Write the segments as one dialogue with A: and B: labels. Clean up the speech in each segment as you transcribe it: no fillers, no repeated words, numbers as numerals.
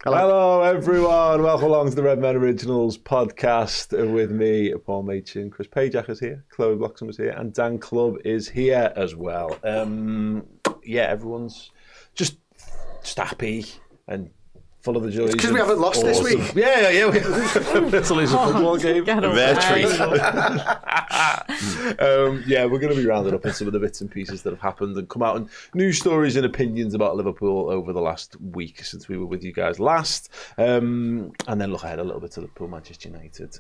A: Hello, everyone. Welcome along to the Redmen Originals Podcast with me, Paul Machin. Chris Pajak is here, Chloe Bloxham is here, and Dan Clubb is here as well. Everyone's just happy and full of the joys.
B: Because we haven't lost this week.
A: Yeah. It's a football game.
C: Their treat.
A: We're going to be rounding up on some of the bits and pieces that have happened and come out, and news stories and opinions about Liverpool over the last week since we were with you guys last. And then look ahead a little bit to Liverpool, Manchester United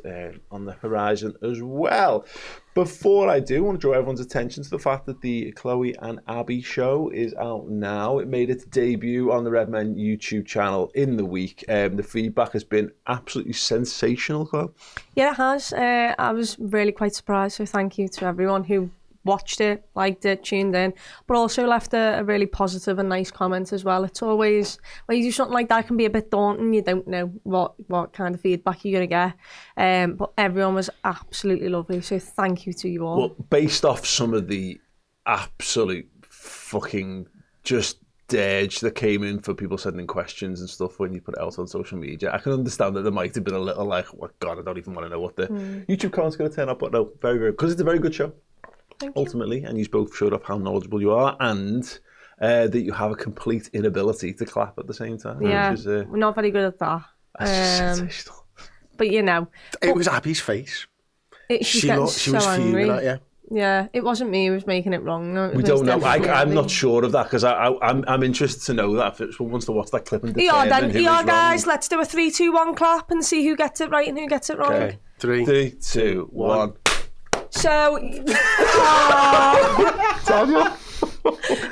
A: on the horizon as well. Before I do, I want to draw everyone's attention to the fact that the Chloe and Abby show is out now. It made its debut on the Redmen YouTube channel in the week. The feedback has been absolutely sensational, Chloe.
C: Yeah, it has. I was really quite surprised, so thank you to everyone who watched it, liked it, tuned in, but also left a really positive and nice comment as well. It's always, when you do something like that, it can be a bit daunting. You don't know what kind of feedback you're going to get. But everyone was absolutely lovely, so thank you to you all.
A: Well, based off some of the absolute fucking just dirge that came in for people sending questions and stuff when you put it out on social media, I can understand that there might have been a little like, oh God, I don't even want to know what the YouTube comment's going to turn up, but no, very, very, because it's a very good show. Ultimately, and you both showed off how knowledgeable you are and that you have a complete inability to clap at the same time.
C: Yeah, we're not very good at that.
A: Sensational.
C: But you know,
B: it was Abby's face.
C: She was
B: fuming at you.
C: Yeah, it wasn't me who was making it wrong. No,
A: we don't know. I'm not sure of that because I'm interested to know that if someone wants to watch that clip and determine who is wrong.
C: Guys, let's do a 3, 2, 1 clap and see who gets it right and who gets it wrong.
B: Okay.
A: 3, 2, 1.
C: So,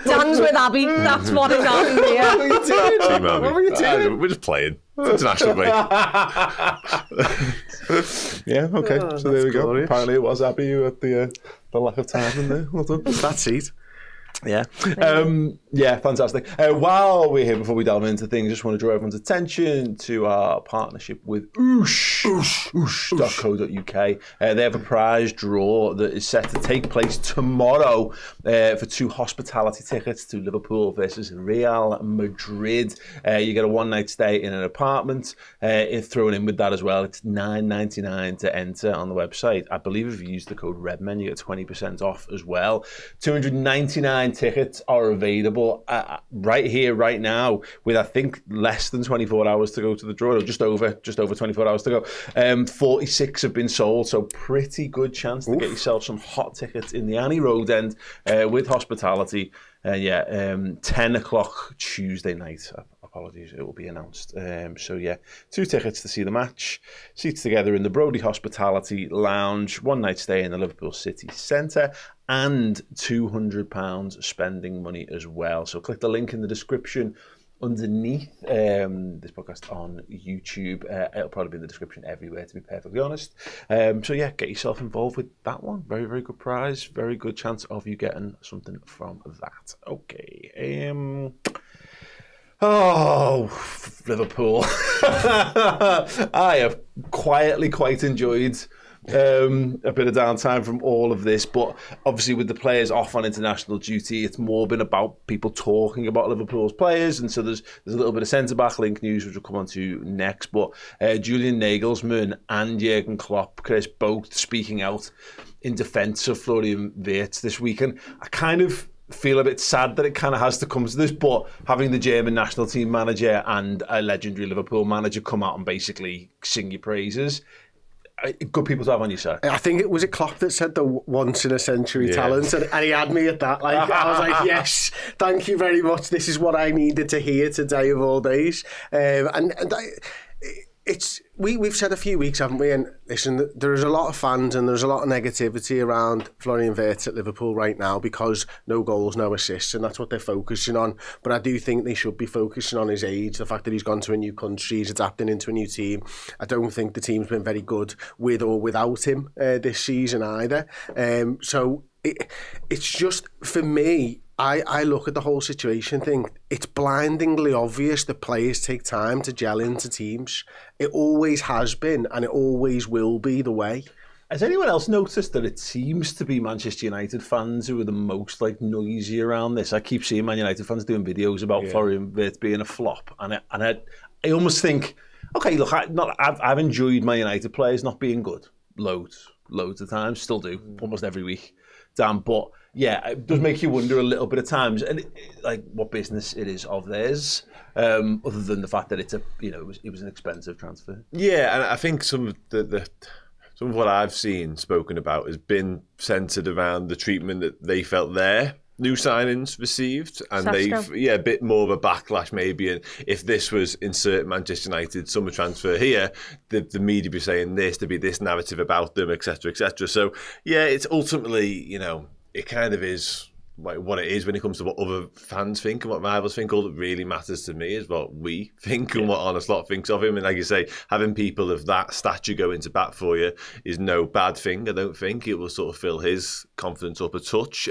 C: Dan's with Abby. That's what is happening here.
B: What were you doing? What were you doing?
D: We're just playing. International break.
A: Yeah, okay. So there we go.
B: Glorious.
A: Apparently it was Abby who had the lack of time in there. Well done.
B: That's it.
A: Yeah. Fantastic. While we're here, before we delve into things, just want to draw everyone's attention to our partnership with oosh.co.uk. They have a prize draw that is set to take place tomorrow for 2 hospitality tickets to Liverpool versus Real Madrid. You get a one-night stay in an apartment. Thrown in with that as well, it's $9.99 to enter on the website. I believe if you use the code Redmen, you get 20% off as well. 299 tickets are available right here, right now, with I think less than 24 hours to go to the draw, or just over 24 hours to go. 46 have been sold, so pretty good chance to get yourself some hot tickets in the Annie Road end with hospitality. 10 o'clock Tuesday night. Apologies, it will be announced. 2 tickets to see the match, seats together in the Brody Hospitality Lounge, one night stay in the Liverpool City Centre, and £200 spending money as well. So click the link in the description underneath this podcast on YouTube. It'll probably be in the description everywhere, to be perfectly honest. Get yourself involved with that one. Very, very good prize. Very good chance of you getting something from that. Okay. Liverpool. I have quietly quite enjoyed a bit of downtime from all of this, but obviously with the players off on international duty, it's more been about people talking about Liverpool's players, and so there's a little bit of centre-back link news which we'll come on to next, but Julian Nagelsmann and Jurgen Klopp, Chris, both speaking out in defence of Florian Wirtz this week, and I kind of feel a bit sad that it kind of has to come to this, but having the German national team manager and a legendary Liverpool manager come out and basically sing your praises, good people to have on your side.
B: I think it was Klopp that said the once in a century talent, and he had me at that. Like I was like, yes, thank you very much. This is what I needed to hear today of all days. We've said a few weeks, haven't we? And listen, there's a lot of fans and there's a lot of negativity around Florian Wirtz at Liverpool right now because no goals, no assists, and that's what they're focusing on. But I do think they should be focusing on his age, the fact that he's gone to a new country, he's adapting into a new team. I don't think the team's been very good with or without him this season either. It's just, for me, I look at the whole situation and think it's blindingly obvious that players take time to gel into teams. It always has been and it always will be the way.
A: Has anyone else noticed that it seems to be Manchester United fans who are the most noisy around this? I keep seeing Man United fans doing videos about Florian Wirtz being a flop, and I almost think, okay, look, I've enjoyed my United players not being good loads of times, still do almost every week, Dan. But yeah, it does make you wonder a little bit of times, and like what business it is of theirs, other than the fact that it was an expensive transfer.
D: Yeah, and I think some of what I've seen spoken about has been centred around the treatment that they felt their new signings received, and a bit more of a backlash maybe. And if this was insert Manchester United summer transfer here, the media be saying this, there'd be this narrative about them, etc., etc. So yeah, it's ultimately, it kind of is what it is when it comes to what other fans think and what rivals think. All that really matters to me is what we think and what Arne Slot thinks of him. And like you say, having people of that stature go into bat for you is no bad thing. I don't think it will sort of fill his confidence up a touch.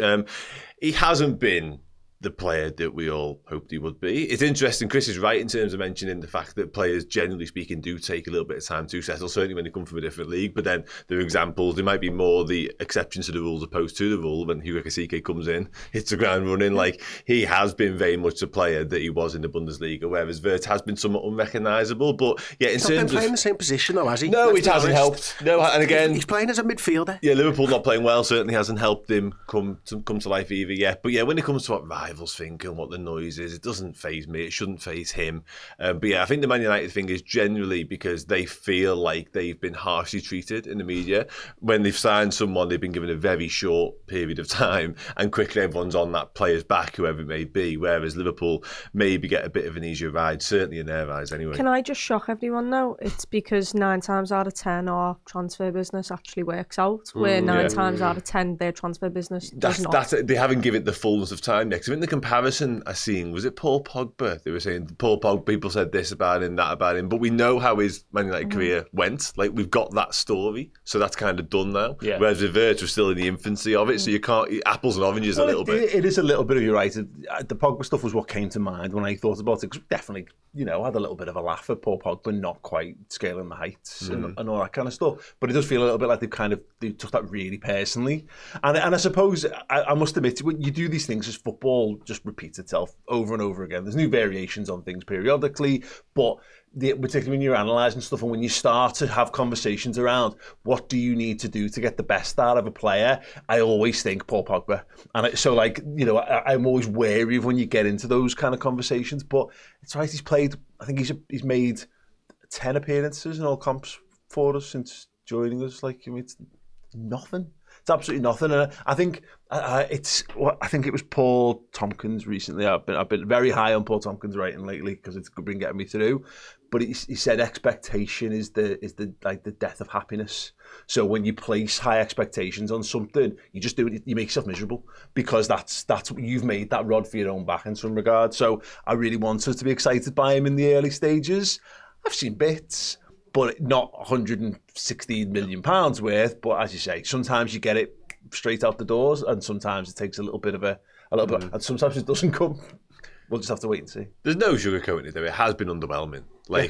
D: He hasn't been the player that we all hoped he would be. It's interesting, Chris is right in terms of mentioning the fact that players, generally speaking, do take a little bit of time to settle, certainly when they come from a different league. But then there are examples, there might be more the exceptions to the rules opposed to the rule. When Hugo Kasike comes in, hits the ground running, like he has been very much the player that he was in the Bundesliga, whereas Wirtz has been somewhat unrecognisable. But yeah, in terms of... He's not been
B: playing the same position though, has he?
D: No, it hasn't helped. No, and again...
B: He's playing as a midfielder.
D: Yeah, Liverpool not playing well certainly hasn't helped him come to life either yet. But yeah, when it comes to what rivals think and what the noise is, it doesn't faze me. It shouldn't faze him. But yeah, I think the Man United thing is generally because they feel like they've been harshly treated in the media. When they've signed someone, they've been given a very short period of time, and quickly everyone's on that player's back, whoever it may be. Whereas Liverpool maybe get a bit of an easier ride, certainly in their eyes anyway.
C: Can I just shock everyone though? It's because 9 times out of 10 our transfer business actually works out, where 9 times out of 10 their transfer business does not.
D: They haven't given it the fullness of time yet. I think the comparison I seen, was it Paul Pogba? They were saying Paul Pogba, people said this about him, that about him, but we know how his Man United career went. Like, we've got that story, so that's kind of done now. Yeah. Whereas with Wirtz was still in the infancy of it, so you can't eat apples and oranges a little bit.
A: It is a little bit of, you're right. The Pogba stuff was what came to mind when I thought about it, because definitely, had a little bit of a laugh at Paul Pogba not quite scaling the heights and all that kind of stuff. But it does feel a little bit like they took that really personally. And I suppose, I must admit, when you do these things as football just repeats itself over and over again. There's new variations on things periodically, but particularly when you're analysing stuff and when you start to have conversations around what do you need to do to get the best out of a player, I always think Paul Pogba. And so, I'm always wary of when you get into those kind of conversations. But it's right, he's played, I think he's made 10 appearances in all comps for us since joining us. It's nothing. It's absolutely nothing. And I think I think it was Paul Tompkins recently. I've been very high on Paul Tompkins' writing lately because it's been getting me through. But he said expectation is the death of happiness. So when you place high expectations on something, you just do it. You make yourself miserable because that's what you've made that rod for your own back in some regard. So I really wanted to be excited by him in the early stages. I've seen bits, but not £116 million worth. But as you say, sometimes you get it straight out the doors, and sometimes it takes a little bit, and sometimes it doesn't come. We'll just have to wait and see.
D: There's no sugarcoating it, though. It has been underwhelming.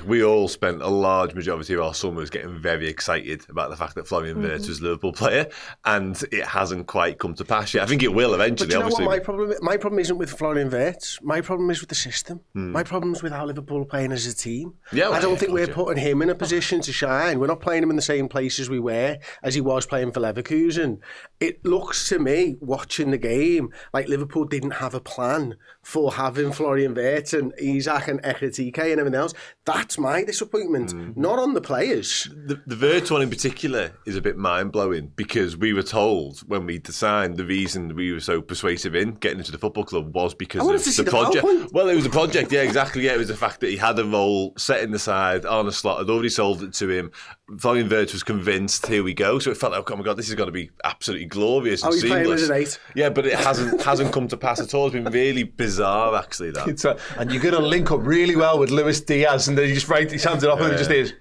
D: We all spent a large majority of our summers getting very excited about the fact that Florian Wirtz was a Liverpool player, and it hasn't quite come to pass yet. I think it will eventually.
B: But you know
D: obviously.
B: What my problem isn't with Florian Wirtz. My problem is with the system. My problem is with how Liverpool are playing as a team. Yeah, I don't think we're putting him in a position to shine. We're not playing him in the same place as we were, as he was playing for Leverkusen. It looks to me, watching the game, like Liverpool didn't have a plan for having Florian Wirtz and Isak and Ekitike and everything else. That's my disappointment, not on the players.
D: The Wirtz one in particular is a bit mind-blowing because we were told when we signed the reason we were so persuasive in getting into the football club was because of the project. Well, it was a project, yeah, exactly. Yeah, it was the fact that he had a role set in the side. Arne Slot had already sold it to him. Florian Wirtz was convinced, here we go. So it felt like, oh my God, this is going to be absolutely glorious and seamless. Yeah, but it hasn't come to pass at all. It's been really bizarre, actually, that.
A: And you're going to link up really well with Luis Diaz, and then he just he hands it off and it just is.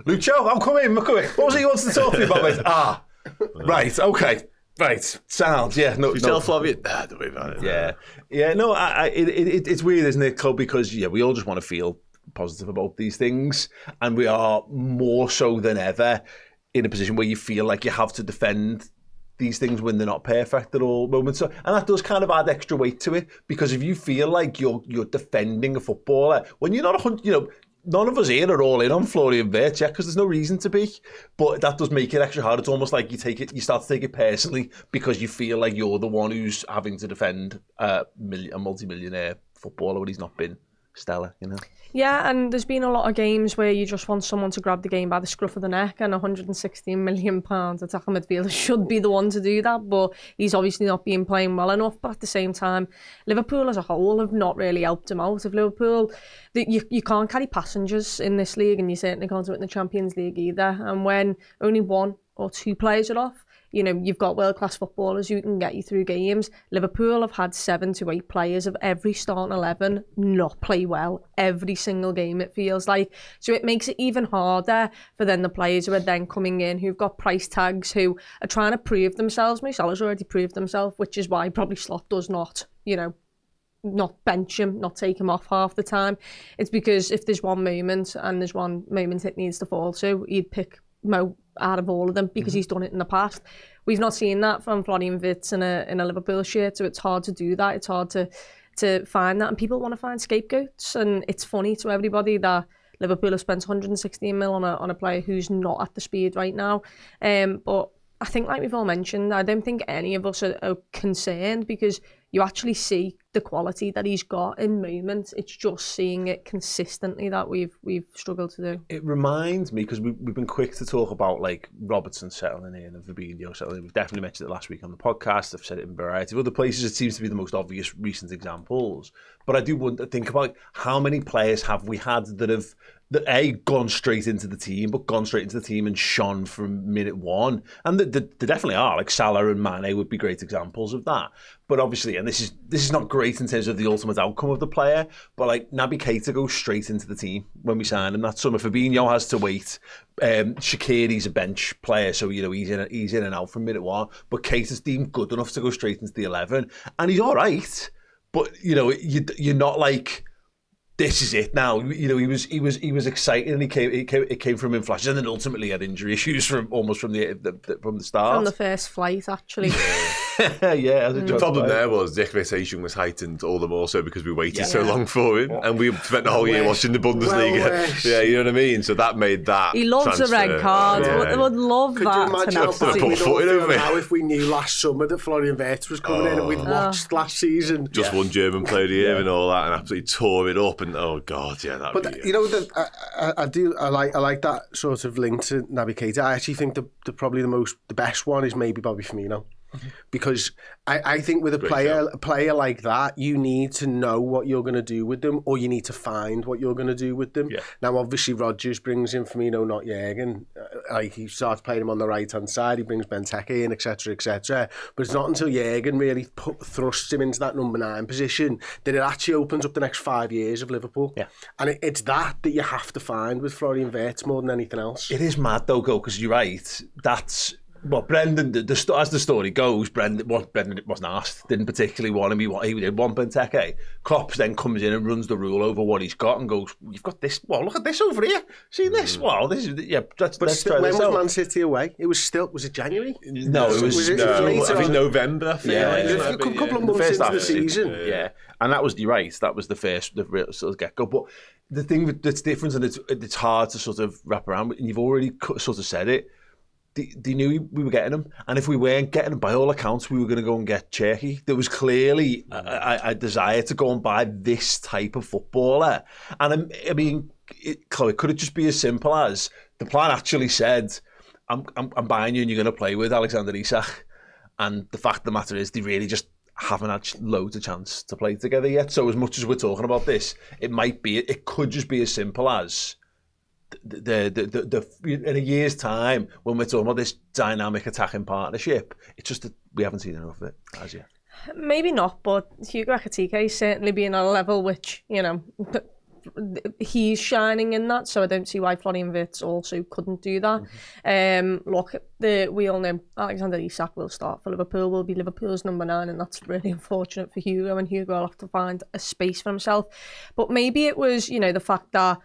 A: Lucho, I'm coming. What was it you wanted to talk to me about, mate? Right, okay. Right, sounds, yeah. No,
D: you tell Florian? Don't worry about it.
A: Yeah. No, it's weird, isn't it, Cole? Because we all just want to feel positive about these things, and we are more so than ever in a position where you feel like you have to defend these things when they're not perfect at all moments. So, and that does kind of add extra weight to it, because if you feel like you're defending a footballer, when you're not 100, none of us here are all in on Florian Wirtz, because there's no reason to be. But that does make it extra hard. It's almost like you start to take it personally because you feel like you're the one who's having to defend a multi-millionaire footballer when he's not been stellar,
C: Yeah, and there's been a lot of games where you just want someone to grab the game by the scruff of the neck, and £116 million attacking midfielder should be the one to do that, but he's obviously not been playing well enough. But at the same time, Liverpool as a whole have not really helped him out. If Liverpool, you can't carry passengers in this league, and you certainly can't do it in the Champions League either. And when only 1 or 2 players are off, you've got world-class footballers who can get you through games. Liverpool have had 7 to 8 players of every starting 11 not play well every single game, it feels like. So it makes it even harder for then the players who are then coming in, who've got price tags, who are trying to prove themselves. Salah's already proved himself, which is why probably Slot does not, not bench him, not take him off half the time. It's because if there's one moment it needs to fall to, he'd pick Mo out of all of them because he's done it in the past. We've not seen that from Florian Wirtz in a Liverpool shirt, so it's hard to do that. It's hard to find that, and people want to find scapegoats, and it's funny to everybody that Liverpool have spent 116 mil on a player who's not at the speed right now. But I think, like we've all mentioned, I don't think any of us are concerned, because you actually see the quality that he's got in moments. It's just seeing it consistently that we've struggled to do.
A: It reminds me, because we've been quick to talk about like Robertson settling in and Fabinho settling in. We've definitely mentioned it last week on the podcast. I've said it in a variety of other places. It seems to be the most obvious recent examples. But I do want to think about how many players have we had that have gone straight into the team, but gone straight into the team and shone from minute one. And there definitely are, like Salah and Mane would be great examples of that. But obviously, and this is not great in terms of the ultimate outcome of the player, but like Naby Keita goes straight into the team when we signed him that summer. Fabinho has to wait. Shaqiri's a bench player, so he's in and out from minute one. But Keita's deemed good enough to go straight into the 11, and he's all right. But you're not like, this is it now. He was exciting, and it came from him flashes, and then ultimately had injury issues from the start.
C: From the first flight, actually.
A: Yeah.
D: The problem there was the expectation was heightened all the more so because we waited so long for him, and we spent the whole year watching the Bundesliga. Yeah, you know what I mean. So that made that.
C: He loves
D: transfer.
C: a red card.
D: Yeah.
C: Would love
B: Could
C: that.
B: you imagine how bad we'd all feel now
D: it.
B: if we knew last summer that Florian Wirtz was coming in and we'd watched last season?
D: Just one German player of the year and all that, and absolutely tore it up. And oh god, yeah, that.
B: But I like that sort of link to Naby Keita. I actually think the probably the best one is maybe Bobby Firmino. Because I think with a player like that, you need to know what you're going to do with them, or you need to find what you're going to do with them. Yeah. Now, obviously, Rodgers brings in Firmino, not Jurgen. He starts playing him on the right-hand side. He brings Benteke in, etc., etc. But it's not until Jurgen really thrusts him into that number 9 position that it actually opens up the next 5 years of Liverpool. Yeah. And it's that you have to find with Florian Wirtz more than anything else.
A: It is mad, though, because you're right. That's... Well, Brendan, as the story goes, Brendan wasn't asked, didn't particularly want him. He did want Benteke. Klopp then comes in and runs the rule over what he's got and goes, "You've got this. Well, look at this over here. See this? Well, this is let's try
B: still,
A: this
B: when
A: out."
B: was Man City away? It was it January?
A: No, it was
D: I think November.
B: A couple of months into the season.
A: Yeah, and that was, you're right. That was the real sort of get go. But the thing that's different, and it's hard to sort of wrap around. And you've already sort of said it. They knew we were getting him, and if we weren't getting him, by all accounts, we were going to go and get Cherky. There was clearly a desire to go and buy this type of footballer, and I mean, Chloe, could it just be as simple as the plan actually said, "I'm buying you, and you're going to play with Alexander Isak," and the fact of the matter is, they really just haven't had loads of chance to play together yet. So as much as we're talking about this, it could just be as simple as. The in a year's time, when we're talking about this dynamic attacking partnership, it's just that we haven't seen enough of it as yet.
C: Maybe not, but Hugo Ekitike is certainly being at a level which, he's shining in that, so I don't see why Florian Wirtz also couldn't do that. Look, we all know Alexander Isak will start for Liverpool, will be Liverpool's number 9, and that's really unfortunate for Hugo, and Hugo will have to find a space for himself. But maybe it was, the fact that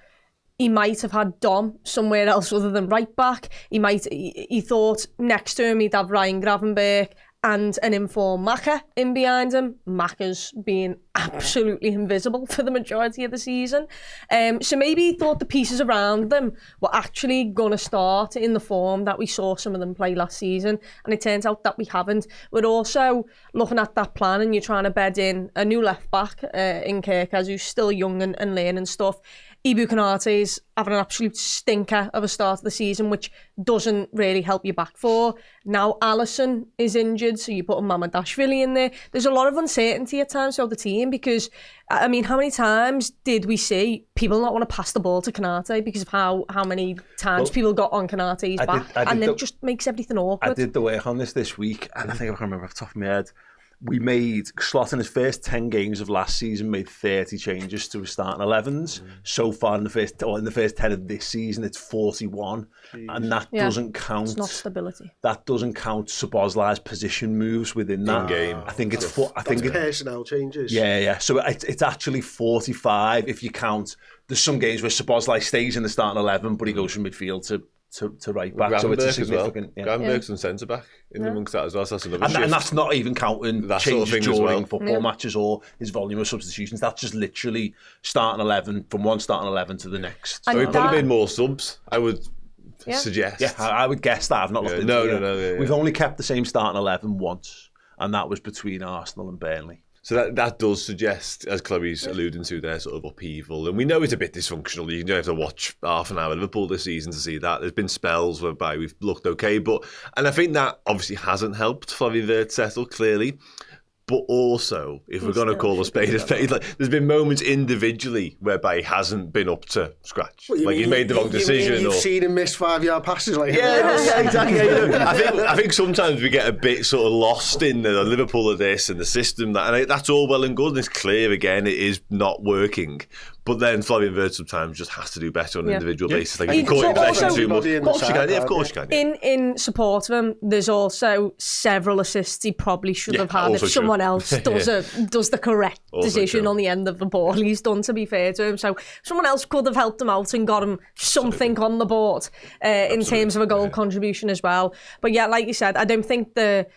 C: he might have had Dom somewhere else other than right back. He thought next to him he'd have Ryan Gravenberch and an informed Maka in behind him. Maka's been absolutely invisible for the majority of the season. So maybe he thought the pieces around them were actually going to start in the form that we saw some of them play last season. And it turns out that we haven't. We're also looking at that plan and you're trying to bed in a new left-back in Kirkaz, who's still young and learning stuff. Ibu Konate's having an absolute stinker of a start of the season, which doesn't really help you back four. Now Alisson is injured, so you put Mamadashvili in there. There's a lot of uncertainty at times throughout the team because, I mean, how many times did we see people not want to pass the ball to Konate because of how many times people got on Konate's back, and then it just makes everything awkward.
A: I did the work on this week, and I think I can remember off the top of my head. We made, Slot in his first 10 games of last season made 30 changes to his starting 11s. So far in the first 10 of this season, it's 41. Jeez. And that doesn't count.
C: It's not stability.
A: That doesn't count Szoboszlai's position moves within that
D: game.
A: I think it's
B: personnel changes.
A: Yeah. So it's actually 45 if you count. There's some games where Szoboszlai stays in the starting 11, but he goes from midfield to right back. So it's a significant.
D: Gravenberch's and centre back in amongst that as well. So that's another shift.
A: And that's not even counting that changes sort of during football matches or his volume of substitutions. That's just literally starting 11 from one starting 11 to the next.
D: So he probably made more subs, I would suggest.
A: Yeah, I would guess that. I've not looked into it. No. We've only kept the same starting 11 once, and that was between Arsenal and Burnley.
D: So that does suggest, as Chloe's alluding to, their sort of upheaval. And we know it's a bit dysfunctional. You don't have to watch half an hour of Liverpool this season to see that. There's been spells whereby we've looked okay. And I think that obviously hasn't helped Florian Wirtz settle, clearly. But also, if we're going to call a spade, there's been moments individually whereby he hasn't been up to scratch. He's made the wrong decision.
B: You've seen him miss 5-yard passes like
D: exactly. I think sometimes we get a bit sort of lost in the Liverpool of this and the system that, and that's all well and good. And it's clear again it is not working. But then Florian Wirtz sometimes just has to do better on an individual basis. Like you caught possession too much. Of course you can. Of course you can.
C: In support of him, there's also several assists he probably should have had if someone else does the correct decision on the end of the ball. He's done, to be fair to him. So someone else could have helped him out and got him something on the board in terms of a goal contribution as well. But yeah, like you said, I don't think the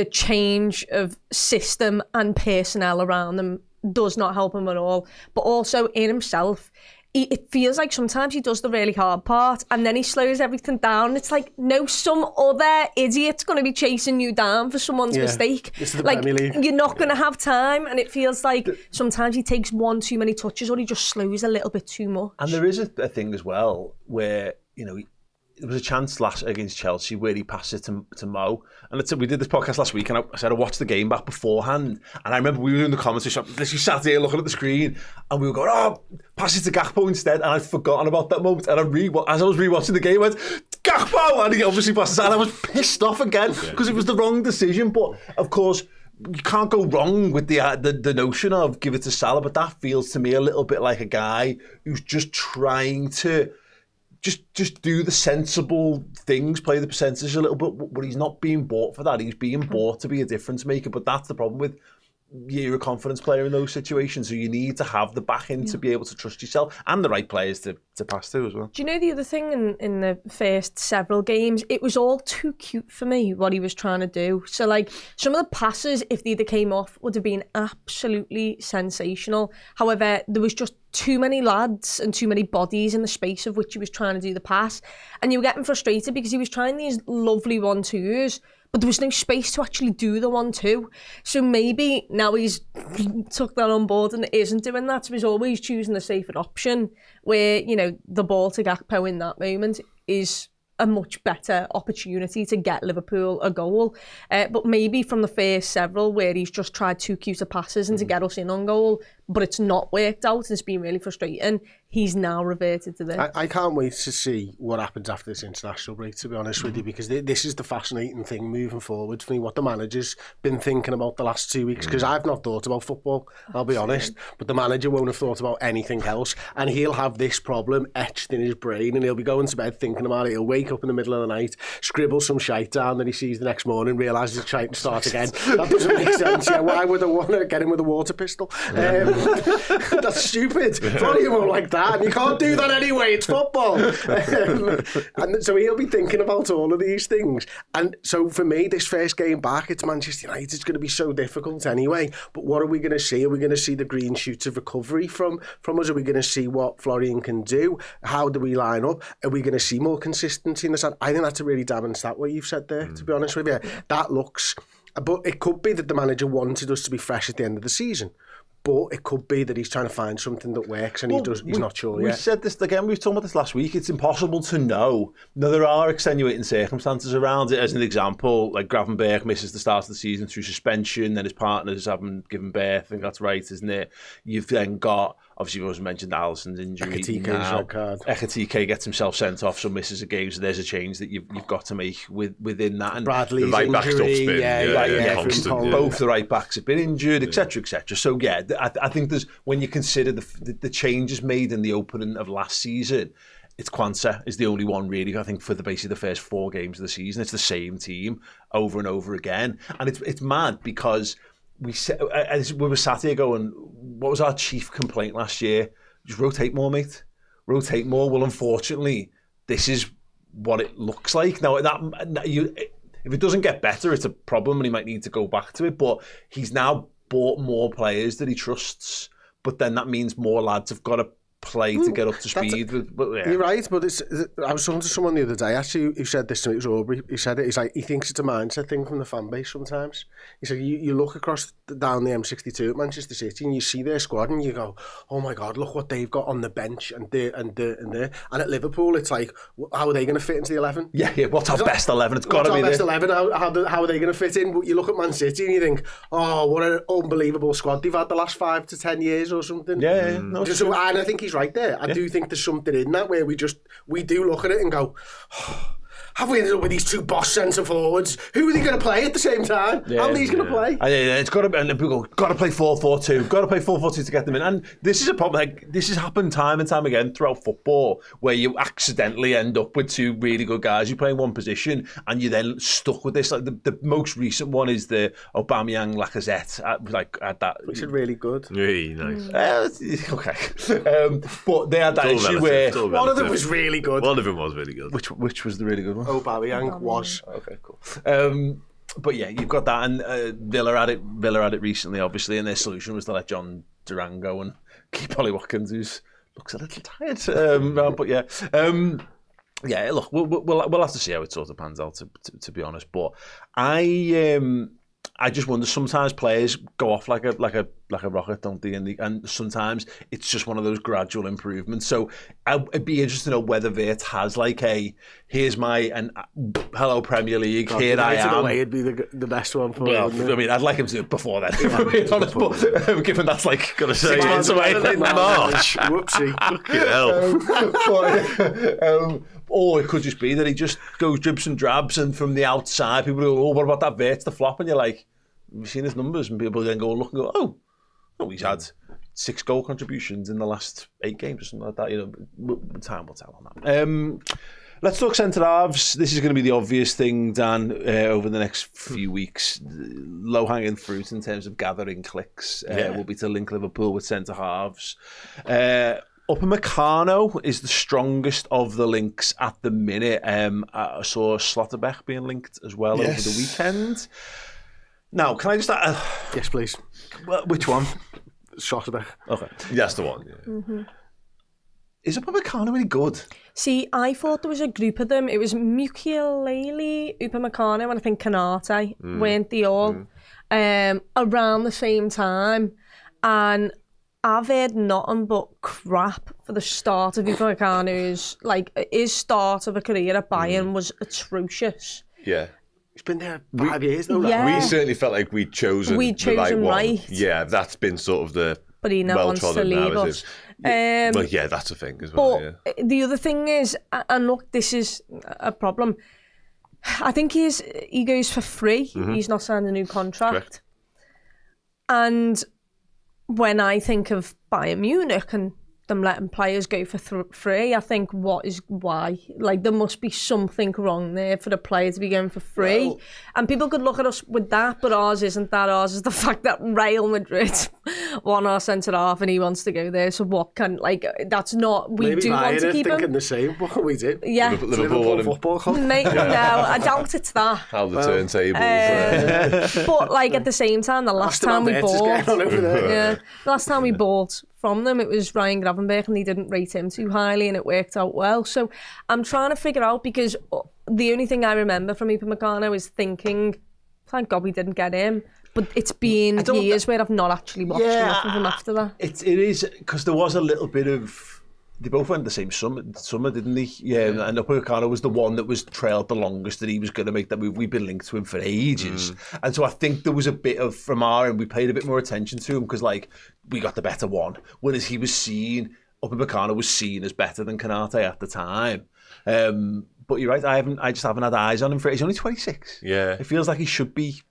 C: change of system and personnel around them does not help him at all. But also in himself, it feels like sometimes he does the really hard part and then he slows everything down. It's like, no, some other idiot's going to be chasing you down for someone's mistake.
B: It's the
C: like,
B: Premier League.
C: You're not going to have time, and it feels like sometimes he takes one too many touches or he just slows a little bit too much.
A: And there is a thing as well where, there was a chance against Chelsea where he passed it to Mo. And we did this podcast last week, and I said I watched the game back beforehand. And I remember we were in the commentary shop, literally sat here looking at the screen, and we were going, pass it to Gakpo instead. And I'd forgotten about that moment. And as I was rewatching the game, I went, Gakpo! And he obviously passed it. And I was pissed off again because it was the wrong decision. But of course, you can't go wrong with the notion of give it to Salah. But that feels to me a little bit like a guy who's just trying to just do the sensible things, play the percentage a little bit, but he's not being bought for that. He's being bought to be a difference maker, but that's the problem with you're a confidence player in those situations, so you need to have the backing to be able to trust yourself and the right players to pass to as well.
C: Do you know the other thing in the first several games? It was all too cute for me, what he was trying to do. So, like, some of the passes, if they either came off, would have been absolutely sensational. However, there was just too many lads and too many bodies in the space of which he was trying to do the pass. And you were getting frustrated because he was trying these lovely 1-2s, but there was no space to actually do the 1-2. So maybe now he's took that on board and isn't doing that. So he's always choosing the safer option where, the ball to Gakpo in that moment is a much better opportunity to get Liverpool a goal. But maybe from the first several where he's just tried too cute of passes and to get us in on goal, but it's not worked out and it's been really frustrating, he's now reverted to this.
B: I can't wait to see what happens after this international break, to be honest with you, because this is the fascinating thing moving forward for me, what the manager's been thinking about the last 2 weeks, because I've not thought about football, I'll be honest, but the manager won't have thought about anything else, and he'll have this problem etched in his brain, and he'll be going to bed thinking about it. He'll wake up in the middle of the night, scribble some shite down that he sees the next morning, realises he's trying to start again. That doesn't make sense. Why would I want to get him with a water pistol? That's stupid. Florian won't like that. that, and you can't do that anyway, it's football. And so he'll be thinking about all of these things. And so for me, this first game back, it's Manchester United, it's going to be so difficult anyway. But what are we going to see? Are we going to see the green shoots of recovery from us? Are we going to see what Florian can do? How do we line up? Are we going to see more consistency in the side? I think that's a really damning stat what you've said there, to be honest with you. That looks... But it could be that the manager wanted us to be fresh at the end of the season. But it could be that he's trying to find something that works and he's not sure yet.
A: We said this again, we were talking about this last week. It's impossible to know. Now, there are extenuating circumstances around it. As an example, like Gravenberch misses the start of the season through suspension, then his partners haven't given birth. I think that's right, isn't it? You've then got, obviously, you've also mentioned Alisson's injury. Ekitike gets himself sent off, so misses a game. So there's a change that you've got to make within that. And
B: Bradley's
D: the right back's
B: injury,
D: constant.
A: Both the right backs have been injured, etc., etc. So yeah, I think there's, when you consider the changes made in the opening of last season, it's Kwanzaa is the only one really. I think for basically the first 4 games of the season, it's the same team over and over again, and it's mad because we were sat here going, what was our chief complaint last year? Just rotate more, mate. Rotate more. Well, unfortunately, this is what it looks like now. If it doesn't get better, it's a problem, and he might need to go back to it. But he's now bought more players that he trusts, but then that means more lads have got to play to get up to speed.
B: You're right, but I was talking to someone the other day, actually, who said this to me, it was Aubrey, he said it, he's like, he thinks it's a mindset thing from the fan base sometimes. He said, you look across down the M62 at Manchester City and you see their squad and you go, oh my God, look what they've got on the bench and there. And at Liverpool, it's like, how are they going to fit into the 11?
A: Yeah, what's our best 11? It's got to be
B: best 11? How are they going to fit in? But you look at Man City and you think, oh, what an unbelievable squad they've had the last 5 to 10 years or something.
A: Yeah.
B: And I think he's right there. I do think there's something in that where we do look at it and go, oh, have we ended up with these 2 boss centre forwards? Who are they going to play at the same time? How are these going to play?
A: It's got to be, and people go, got to play 4-4-2, got to play 4-4-2 to get them in. And this is a problem. Like, this has happened time and time again throughout football, where you accidentally end up with 2 really good guys who play in one position, and you're then stuck with this. Like the most recent one is the Aubameyang Lacazette, at that,
B: which is really good.
D: Really nice.
A: Okay, but they had that issue where
B: one of them was really good.
D: One of them was really good.
A: Which was the really good one?
B: Aubameyang was.
A: Okay, cool. But yeah, you've got that, and Villa had it recently, obviously, and their solution was to let John Duran go and keep Ollie Watkins, who looks a little tired. But yeah, look, we'll have to see how it sort of pans out, to be honest. But I just wonder, sometimes players go off like a rocket, don't they? And sometimes it's just one of those gradual improvements. So I'd be interested to know whether Vert has like here's my hello Premier League, here I am.
B: Away, it'd be the best one for
A: him. I mean, I'd like him to do it before then, if I'm being honest. But given that's like,
D: gotta say,
A: 6 months away in March.
B: Whoopsie.
A: Fucking hell. Or it could just be that he just goes dribs and drabs, and from the outside, people go, oh, what about that Vert's the flop? And you're like, have you seen his numbers? And people then go look and go, oh, he's had 6 goal contributions in the last 8 games or something like that. You know, time will tell on that. Let's talk centre-halves. This is going to be the obvious thing, Dan, over the next few weeks. Low-hanging fruit in terms of gathering clicks will be to link Liverpool with centre-halves. Upamecano is the strongest of the links at the minute. I saw Slotterbeck being linked as well over the weekend. Now, can I just...
B: yes, please.
A: Which one?
B: Slotterbeck.
A: Okay.
D: That's the one, yeah.
C: Mm-hmm.
A: Is Upamecano any good?
C: See, I thought there was a group of them. It was Mukiele, Upamecano, and I think Canate, weren't they all? Around the same time. And I've heard nothing but crap for the start of Upamecano's, like, his start of a career at Bayern was atrocious.
D: Yeah.
B: He's been there 5 years though.
C: Yeah.
D: We certainly felt like we'd chosen the right one. Yeah, that's been sort of the
C: but he now wants to leave us.
D: Well, yeah, that's a thing as well.
C: But the other thing is, and look, this is a problem. I think he goes for free. He's not signed a new contract.
D: Correct.
C: And when I think of Bayern Munich and them letting players go for free. I think why? Like, there must be something wrong there for the player to be going for free. Well, and people could look at us with that, but ours isn't that. Ours is the fact that Real Madrid won our centre-half and he wants to go there. So what can, like, that's not, we do want to keep him.
B: Thinking the same, what we did.
C: Yeah.
D: Liverpool
B: Football Club.
C: No, I doubt it's that.
D: How the turntables.
C: But, like, at the same time, the last time we bought... the last time we bought from them, it was Ryan Gravenberch, and they didn't rate him too highly, and it worked out well. So I'm trying to figure out, because the only thing I remember from Upamecano is thinking, thank God we didn't get him. But it's been years where I've not actually watched enough of him after that.
A: It is, because there was a little bit of... They both went the same summer, didn't they? Yeah, and Upamecano was the one that was trailed the longest, that he was going to make that move. We've been linked to him for ages. And so I think there was a bit of, from our end, we paid a bit more attention to him, because, like, we got the better one. Whereas Upamecano was seen as better than Konate at the time. But you're right, I just haven't had eyes on him for... He's only 26.
D: Yeah.
A: It feels like he should be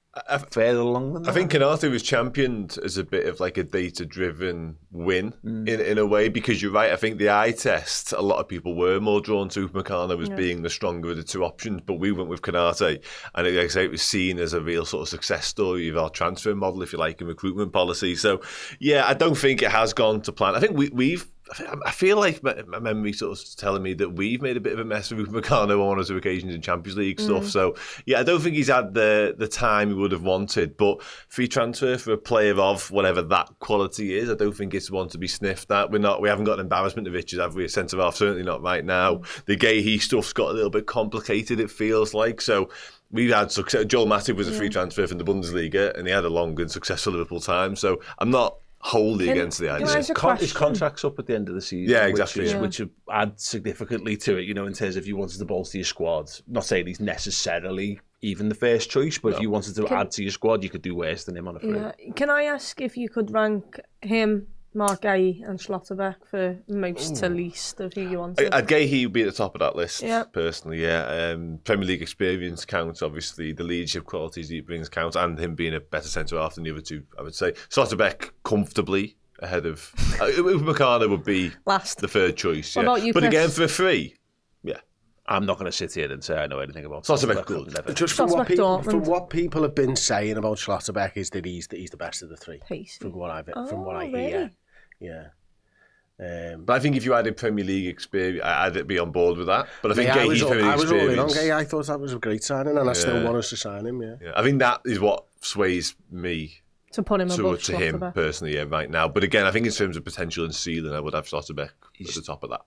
A: further along than that.
D: I think Konate was championed as a bit of like a data-driven win in a way, because you're right. I think the eye test, a lot of people were more drawn to Upamecano as being the stronger of the two options, but we went with Konate, and it was seen as a real sort of success story of our transfer model, if you like, and recruitment policy. So, yeah, I don't think it has gone to plan. I think I feel like my memory sort of telling me that we've made a bit of a mess with Upamecano on one or two occasions in Champions League stuff. So, yeah, I don't think he's had the time he would have wanted. But free transfer for a player of whatever that quality is, I don't think it's one to be sniffed at. We haven't got an embarrassment of riches, have we? A centre-half, certainly not right now. The Gahey stuff's got a little bit complicated, it feels like. So we've had success. Joel Matip was a free transfer from the Bundesliga, and he had a long and successful Liverpool time. So I'm not wholly against the idea.
A: His contract's up at the end of the season.
D: Yeah, exactly.
A: Which adds significantly to it, in terms of if you wanted to bolster your squad. Not saying he's necessarily even the first choice, but if you wanted to add to your squad, you could do worse than him on a free.
C: Yeah. Can I ask if you could rank him, Mark Gahey and Schlotterbeck for most to least of who you wanted?
D: Gahey would be at the top of that list,
C: yeah.
D: Personally, yeah. Premier League experience counts, obviously. The leadership qualities he brings count, and him being a better centre-half than the other two, I would say. Schlotterbeck comfortably ahead of... Upamecano would be last. The third choice,
C: What about you,
D: but
C: Chris?
D: again, for free, yeah.
A: I'm not going to sit here and say I know anything about
D: Schlotterbeck. Good.
B: Just from what people have been saying about Schlotterbeck is that he's the best of the three.
C: Pacey.
B: From what I
C: really?
B: hear. Yeah.
D: But I think if you had a Premier League experience, I'd be on board with that. But I think
B: I
D: was all in on
B: Gahey. I thought that was a great signing, and I still want us to sign him. Yeah.
D: I think that is what sways me
C: to put him above
D: to him personally, right now. But again, I think in terms of potential and ceiling, I would have Schlotterbeck at the top of that.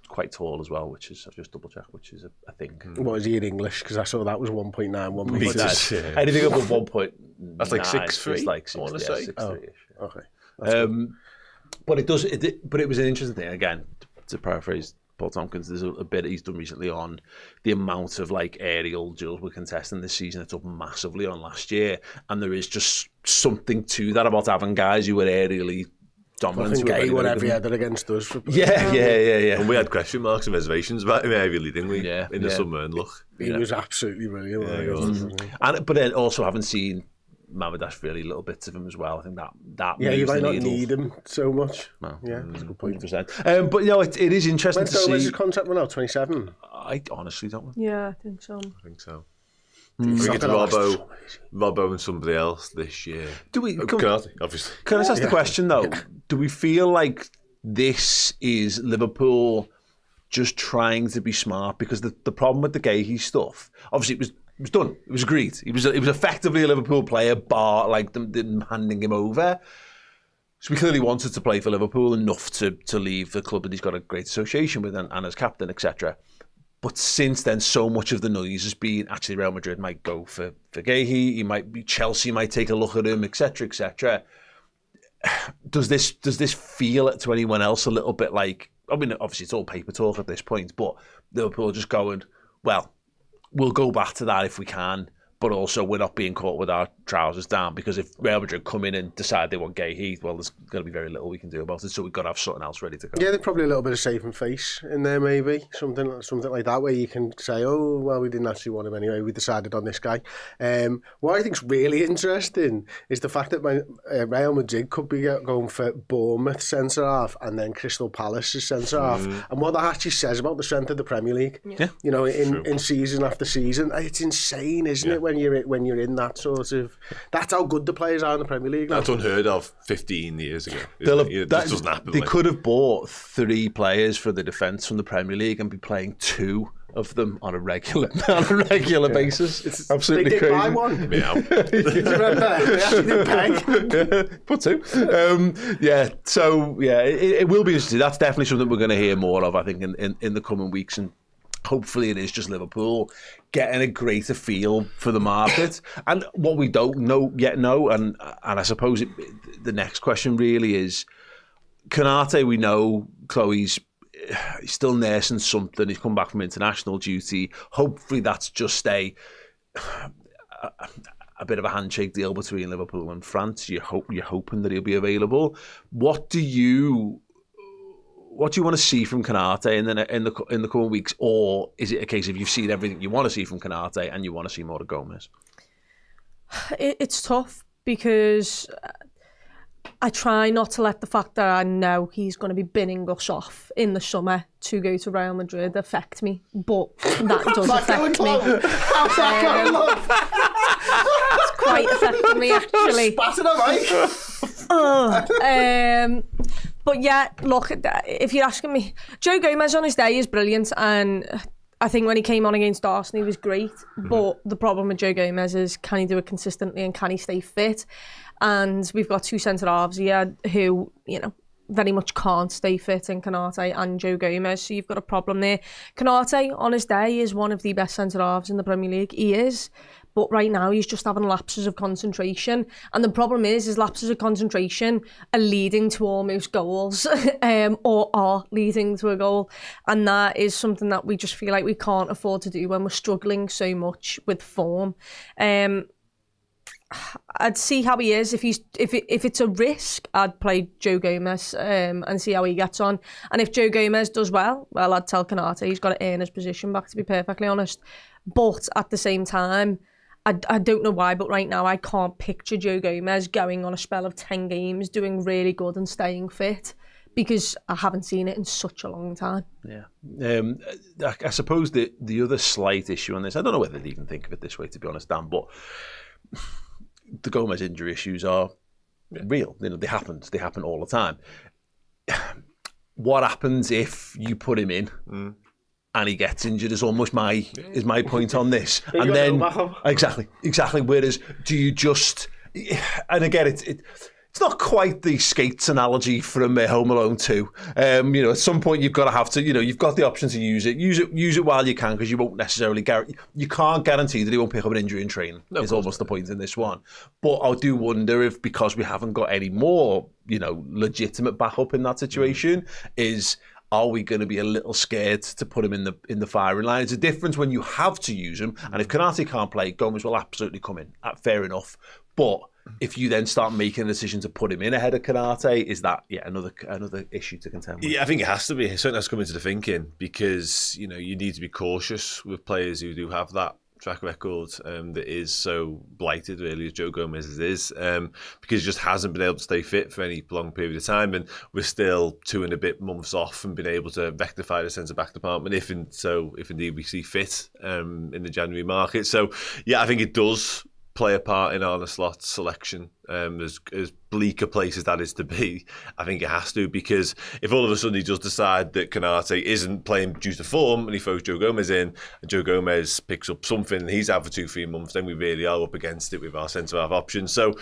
A: Quite tall as well, which is, I've just double checked, which is a thing.
B: What is he in English? Because I saw that was 1.9, 1 meters.
A: Anything above 1.9.
D: That's like 6'3".
A: It's like
D: 6'3".
A: 6'3".
B: Okay.
A: But it was an interesting thing. Again, to paraphrase Paul Tompkins, there's a bit he's done recently on the amount of like aerial duels we're contesting this season. It's up massively on last year, and there is just something to that about having guys who were aerially dominant.
B: I think Gahey won every header against us.
A: Yeah.
D: And we had question marks and reservations about him aerially, didn't we?
A: Yeah.
D: In the summer, and look,
B: he was absolutely brilliant.
D: Yeah, he was.
A: But then also having seen Mamardashvili, little bits of him as well. I think that
B: you might not need him so much.
A: No,
B: that's a good point.
A: 100%. But it is interesting to see.
B: When's his contract run out? 27?
A: I honestly don't know.
C: Yeah, I think so.
D: I think it's Robbo and somebody else this year. Obviously.
A: Can I just ask the question though? Do we feel like this is Liverpool just trying to be smart? Because the problem with the Gahey stuff, obviously it was done. It was agreed. It was effectively a Liverpool player, bar like them handing him over. So we clearly wanted to play for Liverpool enough to leave the club that he's got a great association with and as captain, etc. But since then, so much of the noise has been actually Real Madrid might go for Gahey. Chelsea might take a look at him, etc., etc. Does this feel to anyone else a little bit like? I mean, obviously it's all paper talk at this point, but Liverpool are just going, well, we'll go back to that if we can, but also we're not being caught with our trousers down, because if Real Madrid come in and decide they want Gay Heath, well, there's going to be very little we can do about it, so we've got to have something else ready to go.
B: Yeah, there's probably a little bit of saving face in there, maybe something like that, where you can say, oh well, we didn't actually want him anyway, we decided on this guy. What I think's really interesting is the fact that Real Madrid could be going for Bournemouth centre-half and then Crystal Palace's centre-half, and what that actually says about the strength of the Premier League, you know, in season after season. It's insane, isn't it, when you're in that sort of... That's how good the players are in the Premier League now.
D: That's unheard of 15 years ago. It just doesn't happen.
A: They could have bought 3 players for the defence from the Premier League and be playing 2 of them on a regular basis. It's absolutely crazy. They did buy one.
D: Meow.
B: Do you remember? They actually did pay.
A: Put 2. It will be interesting. That's definitely something we're going to hear more of, I think, in the coming weeks, and hopefully it is just Liverpool getting a greater feel for the market. And what we don't know, and I suppose the next question really is, Konate, we know, Chloe's he's still nursing something. He's come back from international duty. Hopefully that's just a bit of a handshake deal between Liverpool and France. You're hoping that he'll be available. What do you want to see from Konate in the coming weeks, or is it a case of you've seen everything you want to see from Konate and you want to see more of Gomez?
C: It's tough because I try not to let the fact that I know he's going to be binning us off in the summer to go to Real Madrid affect me, but that does affect me.
B: How's that going on?
C: It's quite affecting me, actually. But yeah, look, if you're asking me, Joe Gomez on his day is brilliant, and I think when he came on against Arsenal, he was great. But the problem with Joe Gomez is, can he do it consistently and can he stay fit? And we've got 2 centre-halves here who, you know, very much can't stay fit in Konate and Joe Gomez, so you've got a problem there. Konate, on his day, is one of the best centre-halves in the Premier League. He is. But right now, he's just having lapses of concentration. And the problem is his lapses of concentration are leading to almost goals, or are leading to a goal. And that is something that we just feel like we can't afford to do when we're struggling so much with form. I'd see how he is. If it's a risk, I'd play Joe Gomez and see how he gets on. And if Joe Gomez does well, I'd tell Konate he's got to earn his position back, to be perfectly honest. But at the same time, I don't know why, but right now I can't picture Joe Gomez going on a spell of 10 games, doing really good and staying fit, because I haven't seen it in such a long time.
A: Yeah. I suppose the other slight issue on this, I don't know whether they even think of it this way, to be honest, Dan, but the Gomez injury issues are real. You know, they happen all the time. What happens if you put him in and he gets injured is almost my point on this. And then exactly. Whereas, do you just, and again, it's not quite the skates analogy from Home Alone 2. At some point you've got to have to, you've got the option to use it while you can, because you won't necessarily you can't guarantee that he won't pick up an injury in training. Is almost the point in this one. But I do wonder if, because we haven't got any more, legitimate backup in that situation, are we going to be a little scared to put him in the firing line? It's a difference when you have to use him, and if Konate can't play, Gomez will absolutely come in. Fair enough. But if you then start making a decision to put him in ahead of Konate, is that another issue to contend with?
D: Yeah, I think it has to be. It certainly has to come into the thinking, because you need to be cautious with players who do have that track record that is so blighted, really, as Joe Gomez is, because he just hasn't been able to stay fit for any long period of time, and we're still 2 and a bit months off from being able to rectify the centre-back department if indeed we see fit in the January market. So yeah, I think it does play a part in Arne Slot's selection. As bleak a place as that is to be, I think it has to, because if all of a sudden he just decide that Konate isn't playing due to form and he throws Joe Gomez in, and Joe Gomez picks up something and he's out for 2-3 months, then we really are up against it with our centre-half options. So,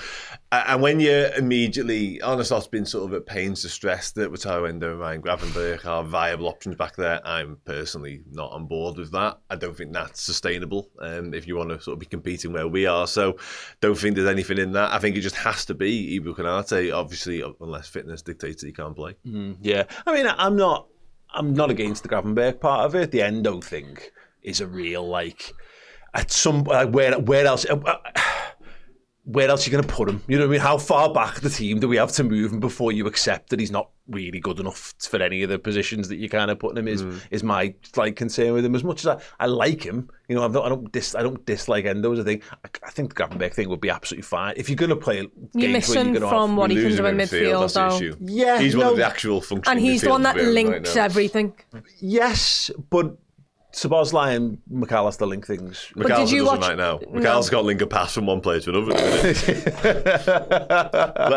D: and when you're immediately, Arne Slot's been sort of at pains to stress that Wataru Endo and Ryan Gravenberch are viable options back there. I'm personally not on board with that. I don't think that's sustainable if you want to sort of be competing where we are. So don't think there's anything in that. I think it just has to be Ibu Konate, obviously, unless fitness dictates that he can't play.
A: Yeah, I mean, I'm not against the Gravenberch part of it. The Endo thing is a real, at some where else? Where else are you going to put him? You know what I mean? How far back the team do we have to move him before you accept that he's not really good enough for any of the positions that you're kind of putting him? Is my concern with him. As much as I like him, you know, I don't dislike Endo's. I think the Gravenberch thing would be absolutely fine if you're going to play.
C: You're missing from what he can do in midfield, though.
A: Yeah,
D: he's one of the actual functioning.
C: And he's the one that links everything.
A: Yes, but Szoboszlai and McAllister link things.
D: McAllister doesn't right now. McAllister's got to link a pass from one player to another, let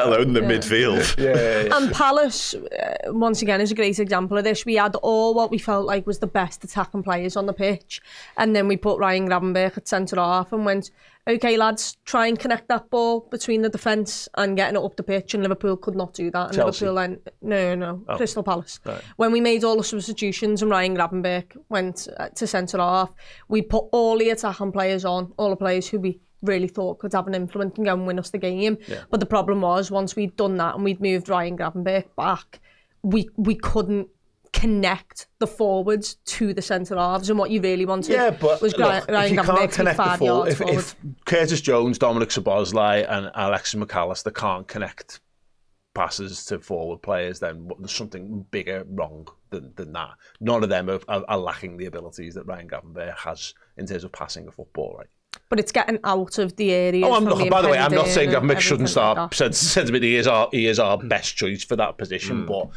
D: alone the midfield.
A: Yeah.
C: And Palace, once again, is a great example of this. We had all what we felt like was the best attacking players on the pitch, and then we put Ryan Gravenberch at centre-half and went, OK, lads, try and connect that ball between the defence and getting it up the pitch, and Liverpool could not do that. And
A: Chelsea.
C: Liverpool then, Crystal Palace.
A: Right.
C: When we made all the substitutions and Ryan Gravenberch went to centre-half, we put all the attacking players on, all the players who we really thought could have an influence and go and win us the game.
A: Yeah.
C: But the problem was, once we'd done that and we'd moved Ryan Gravenberch back, we couldn't connect the forwards to the centre halves, and what you really wanted was Ryan Gravenberch to be 5 yards forward.
A: If Curtis Jones, Dominic Szoboszlai and Alexis McAllister can't connect passes to forward players, then there's something bigger wrong than that. None of them are lacking the abilities that Ryan Gravenberch has in terms of passing a football, right?
C: But it's getting out of the area.
A: By the way, I'm not saying Gravenberch shouldn't start. Sensibly, he is our best choice for that position, but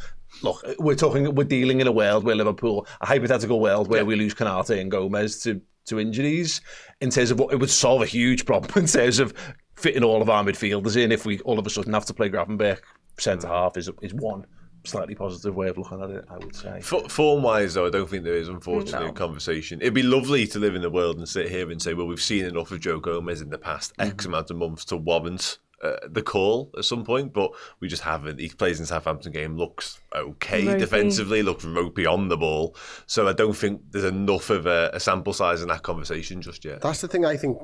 A: look, we're dealing in a world where Liverpool, a hypothetical world where we lose Konate and Gomez to injuries, in terms of what it would solve a huge problem in terms of fitting all of our midfielders in. If we all of a sudden have to play Gravenberch centre half, is one slightly positive way of looking at it, I would say.
D: Form-wise, though, I don't think there is, unfortunately, a conversation. It'd be lovely to live in the world and sit here and say, well, we've seen enough of Joe Gomez in the past X amount of months to warrant the call at some point, but we just haven't. He plays in Southampton game, looks okay ropey defensively, looks ropey on the ball, so I don't think there's enough of a sample size in that conversation just yet.
B: That's the thing. I think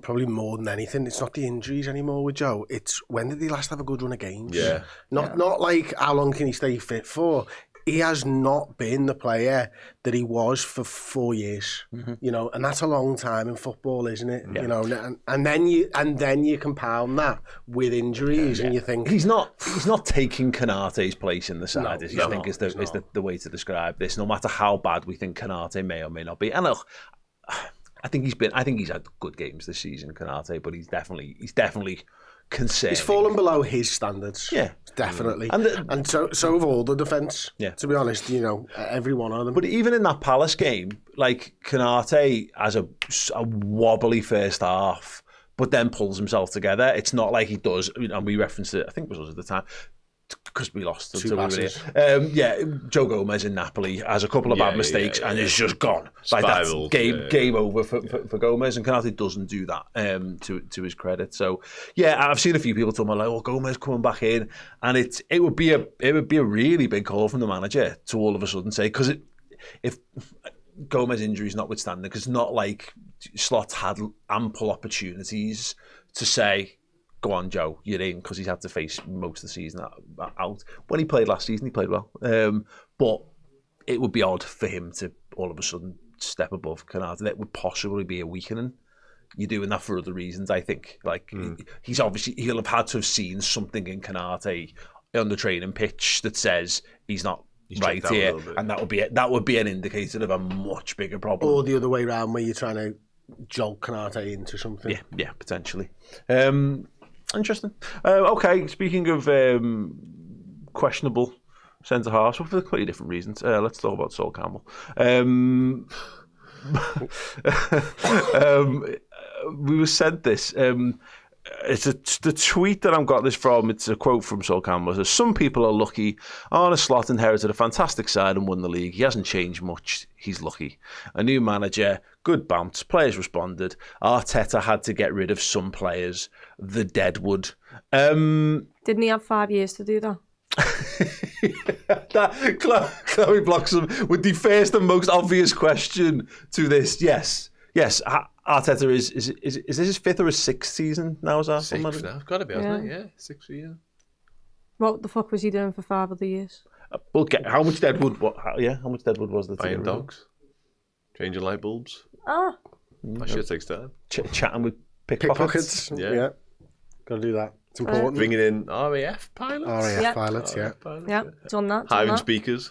B: probably more than anything, it's not the injuries anymore with Joe, it's when did he last have a good run of games. Not like how long can he stay fit for. He has not been the player that he was for 4 years, you know, and that's a long time in football, isn't it? You know, and then you compound that with injuries, and you think
A: he's not taking Konate's place in the side. I think is the way to describe this. No matter how bad we think Konate may or may not be, and look, I think he's had good games this season, Konate, but he's definitely concerning.
B: He's fallen below his standards. Yeah, definitely. And so have all the defence. Yeah, to be honest, you know, every one of them.
A: But even in that Palace game, like Konate has a wobbly first half, but then pulls himself together. It's not like he does, and we referenced it, I think it was us at the time, because we lost
B: two passes.
A: Joe Gomez in Napoli has a couple of bad mistakes and is just gone. Like that's game over for Gomez, and Konate doesn't do that to his credit. So yeah, I've seen a few people talking about like, oh, Gomez coming back in, and it would be a really big call from the manager to all of a sudden say, because if Gomez injuries notwithstanding, because it's not like Slot's had ample opportunities to say, go on, Joe, you're in, because he's had to face most of the season out. When he played last season, he played well. But it would be odd for him to all of a sudden step above Konate. That would possibly be a weakening. You're doing that for other reasons, I think. Like he'll have had to have seen something in Konate on the training pitch that says he's not right here, and that would be an indicator of a much bigger problem.
B: Or the other way around, where you're trying to jolt Konate into something.
A: Yeah, potentially. Interesting. Okay, speaking of questionable centre halves, for completely different reasons, let's talk about Sol Campbell. We were said this. It's the tweet that I've got this from. It's a quote from Sol Campbell. It says, "Some people are lucky. Arne Slot inherited a fantastic side and won the league. He hasn't changed much. He's lucky. A new manager, good bounce. Players responded. Arteta had to get rid of some players. The Deadwood."
C: Didn't he have 5 years to do that?
A: Chloe blocks him with the first and most obvious question to this. Yes. Arteta is this his fifth or his sixth season now as Arsenal?
D: Sixth now, got to be, hasn't it? Yeah, 6 years.
C: What the fuck was he doing for 5 other years?
A: Well, how much Deadwood? How much Deadwood was there?
D: Buying dogs, changing light bulbs. That shit takes time.
A: Chatting with pickpockets.
B: Yeah. Got to do that. It's important.
D: Bringing in RAF pilots.
B: RAF pilots, yeah.
C: Yeah, done that.
D: Hiring speakers.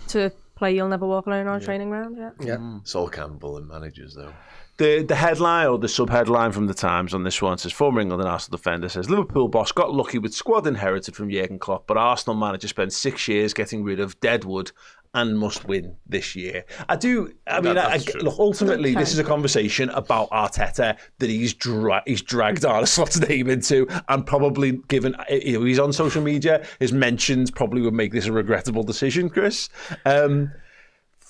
C: To play You'll Never Walk Alone on a training ground,
D: Sol Campbell and managers, though.
A: The headline or the sub-headline from the Times on this one says, former England and Arsenal defender says, Liverpool boss got lucky with squad inherited from Jurgen Klopp, but Arsenal manager spent 6 years getting rid of Deadwood and must win this year. Look, ultimately, this is a conversation about Arteta that he's dragged Arne Slot's name into, and probably given, he's on social media, his mentions probably would make this a regrettable decision, Chris.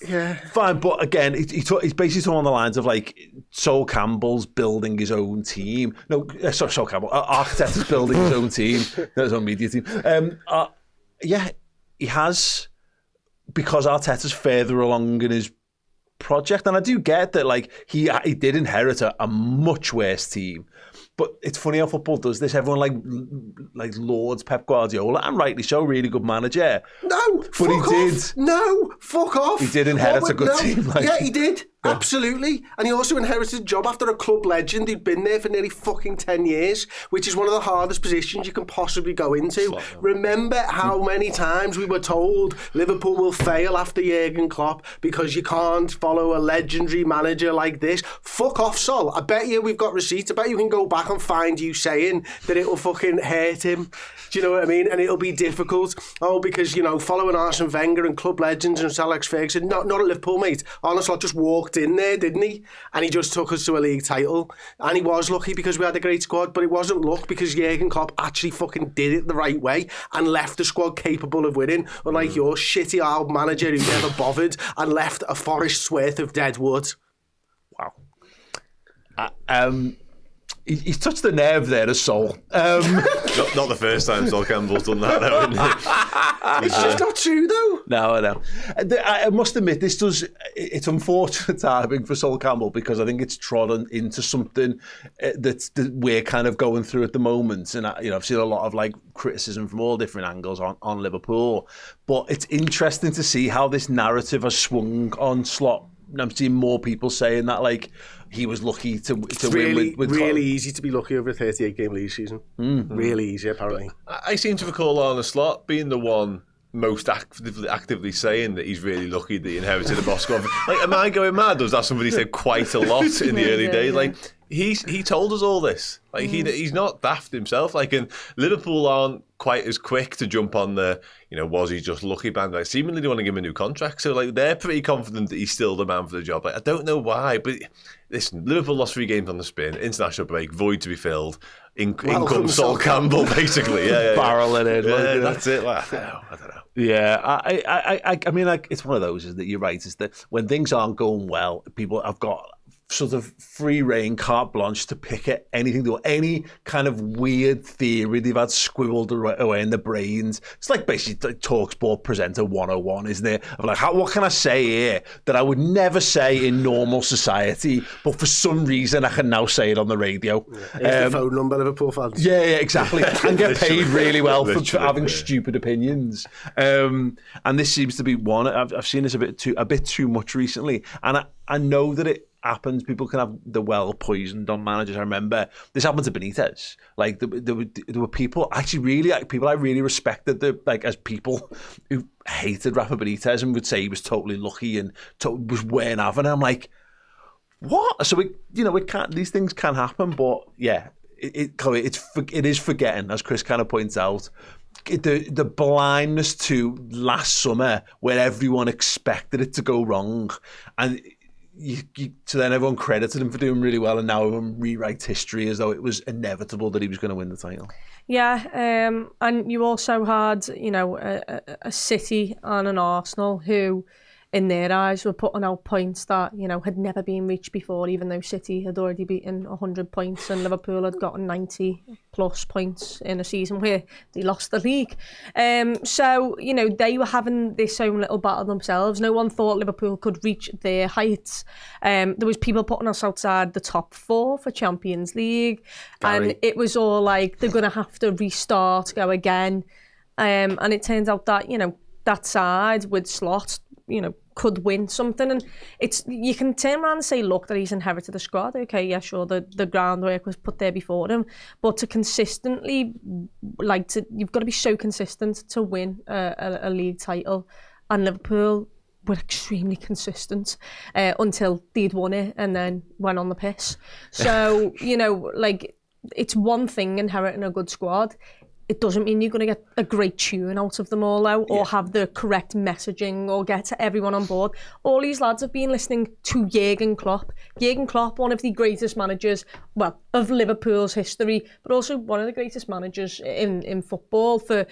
B: Yeah.
A: Fine, but again, he's basically talking on the lines of like Sol Campbell's building his own team. No, sorry, Sol Campbell. Arteta's building his own team, not his own media team. He has, because Arteta's further along in his project, and I do get that. Like he did inherit a much worse team. But it's funny how football does this. Everyone like Lords Pep Guardiola, and rightly so, really good manager.
B: No,
A: but
B: fuck off. No, fuck off.
A: He did inherit a good team.
B: Yeah, he did. Yeah. Absolutely. And he also inherited a job after a club legend who'd been there for nearly fucking 10 years, which is one of the hardest positions you can possibly go into. Remember how many times we were told Liverpool will fail after Jurgen Klopp because you can't follow a legendary manager like this? Fuck off, Sol. I bet you we've got receipts. I bet you can go back and find you saying that it will fucking hurt him. Do you know what I mean? And it'll be difficult. Oh, because, following Arsene Wenger and club legends and Alex Ferguson, not at Liverpool, mate. Arne Slot just walked in there, didn't he? And he just took us to a league title. And he was lucky because we had a great squad, but it wasn't luck because Jurgen Klopp actually fucking did it the right way and left the squad capable of winning, unlike your shitty old manager who never bothered and left a forest's worth of dead wood.
A: Wow. He's touched the nerve there, as Sol.
D: Not the first time Sol Campbell's done that, though, isn't it?
B: It's just not true, though.
A: No, I know. I must admit, it's unfortunate timing for Sol Campbell because I think it's trodden into something that we're kind of going through at the moment. And I've seen a lot of criticism from all different angles on Liverpool. But it's interesting to see how this narrative has swung on Slot. I'm seeing more people saying that he was lucky to win with
B: really easy to be lucky over a 38-game league season. Really easy, apparently.
D: I seem to recall Arne Slot being the one most actively saying that he's really lucky that he inherited a boss squad. Am I going mad? Or was that somebody said quite a lot in the early days? He told us all this. He's not daft himself. And Liverpool aren't quite as quick to jump on the, was he just lucky band? Seemingly they want to give him a new contract. So they're pretty confident that he's still the man for the job. I don't know why, but listen, Liverpool lost 3 games on the spin, international break, void to be filled. In comes Sol Campbell, basically. Yeah.
A: Barrel it in.
D: Yeah, that's it. I don't know.
A: Yeah, I mean, it's one of those, is that you're right, is that when things aren't going well, people have got sort of free reign, carte blanche to pick at anything, or any kind of weird theory they've had squibbled away in their brains. It's basically TalkSport presenter 101, isn't it? Of what can I say here that I would never say in normal society, but for some reason I can now say it on the radio.
B: Here's the phone number, Liverpool fans.
A: Yeah, exactly. And get paid really well for having stupid opinions. And this seems to be one. I've seen this a bit too much recently, and I know that it happens. People can have the well poisoned on managers. I remember this happened to Benitez. There were people I really respected, as people who hated Rafa Benitez and would say he was totally lucky and was wearing having. I'm like, what? So it can't. These things can happen, but yeah, it is forgetting, as Chris kind of points out. The blindness to last summer, where everyone expected it to go wrong, and so then everyone credited him for doing really well, and now everyone rewrites history as though it was inevitable that he was going to win the title.
C: Yeah, and you also had, a City and an Arsenal who, in their eyes, were putting out points that, had never been reached before, even though City had already beaten 100 points and Liverpool had gotten 90 plus points in a season where they lost the league. So, they were having this own little battle themselves. No one thought Liverpool could reach their heights. There was people putting us outside the top 4 for Champions League. And it was all they're going to have to restart, go again. And it turns out that, that side with Slot could win something. And you can turn around and say, look, that he's inherited a squad. Okay, yeah, sure, the groundwork was put there before him, but to consistently, you've got to be so consistent to win a league title. And Liverpool were extremely consistent until they'd won it and then went on the piss. So, it's one thing inheriting a good squad. It doesn't mean you're going to get a great tune out of them all out, or have the correct messaging, or get everyone on board. All these lads have been listening to Jurgen Klopp. Jurgen Klopp, one of the greatest managers, of Liverpool's history, but also one of the greatest managers in football for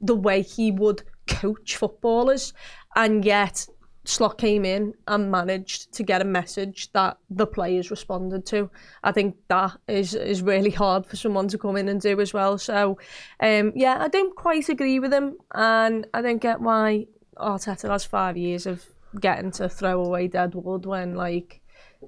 C: the way he would coach footballers. And yet Slot came in and managed to get a message that the players responded to. I think that is really hard for someone to come in and do as well. So, I don't quite agree with him, and I don't get why Arteta has 5 years of getting to throw away dead wood when,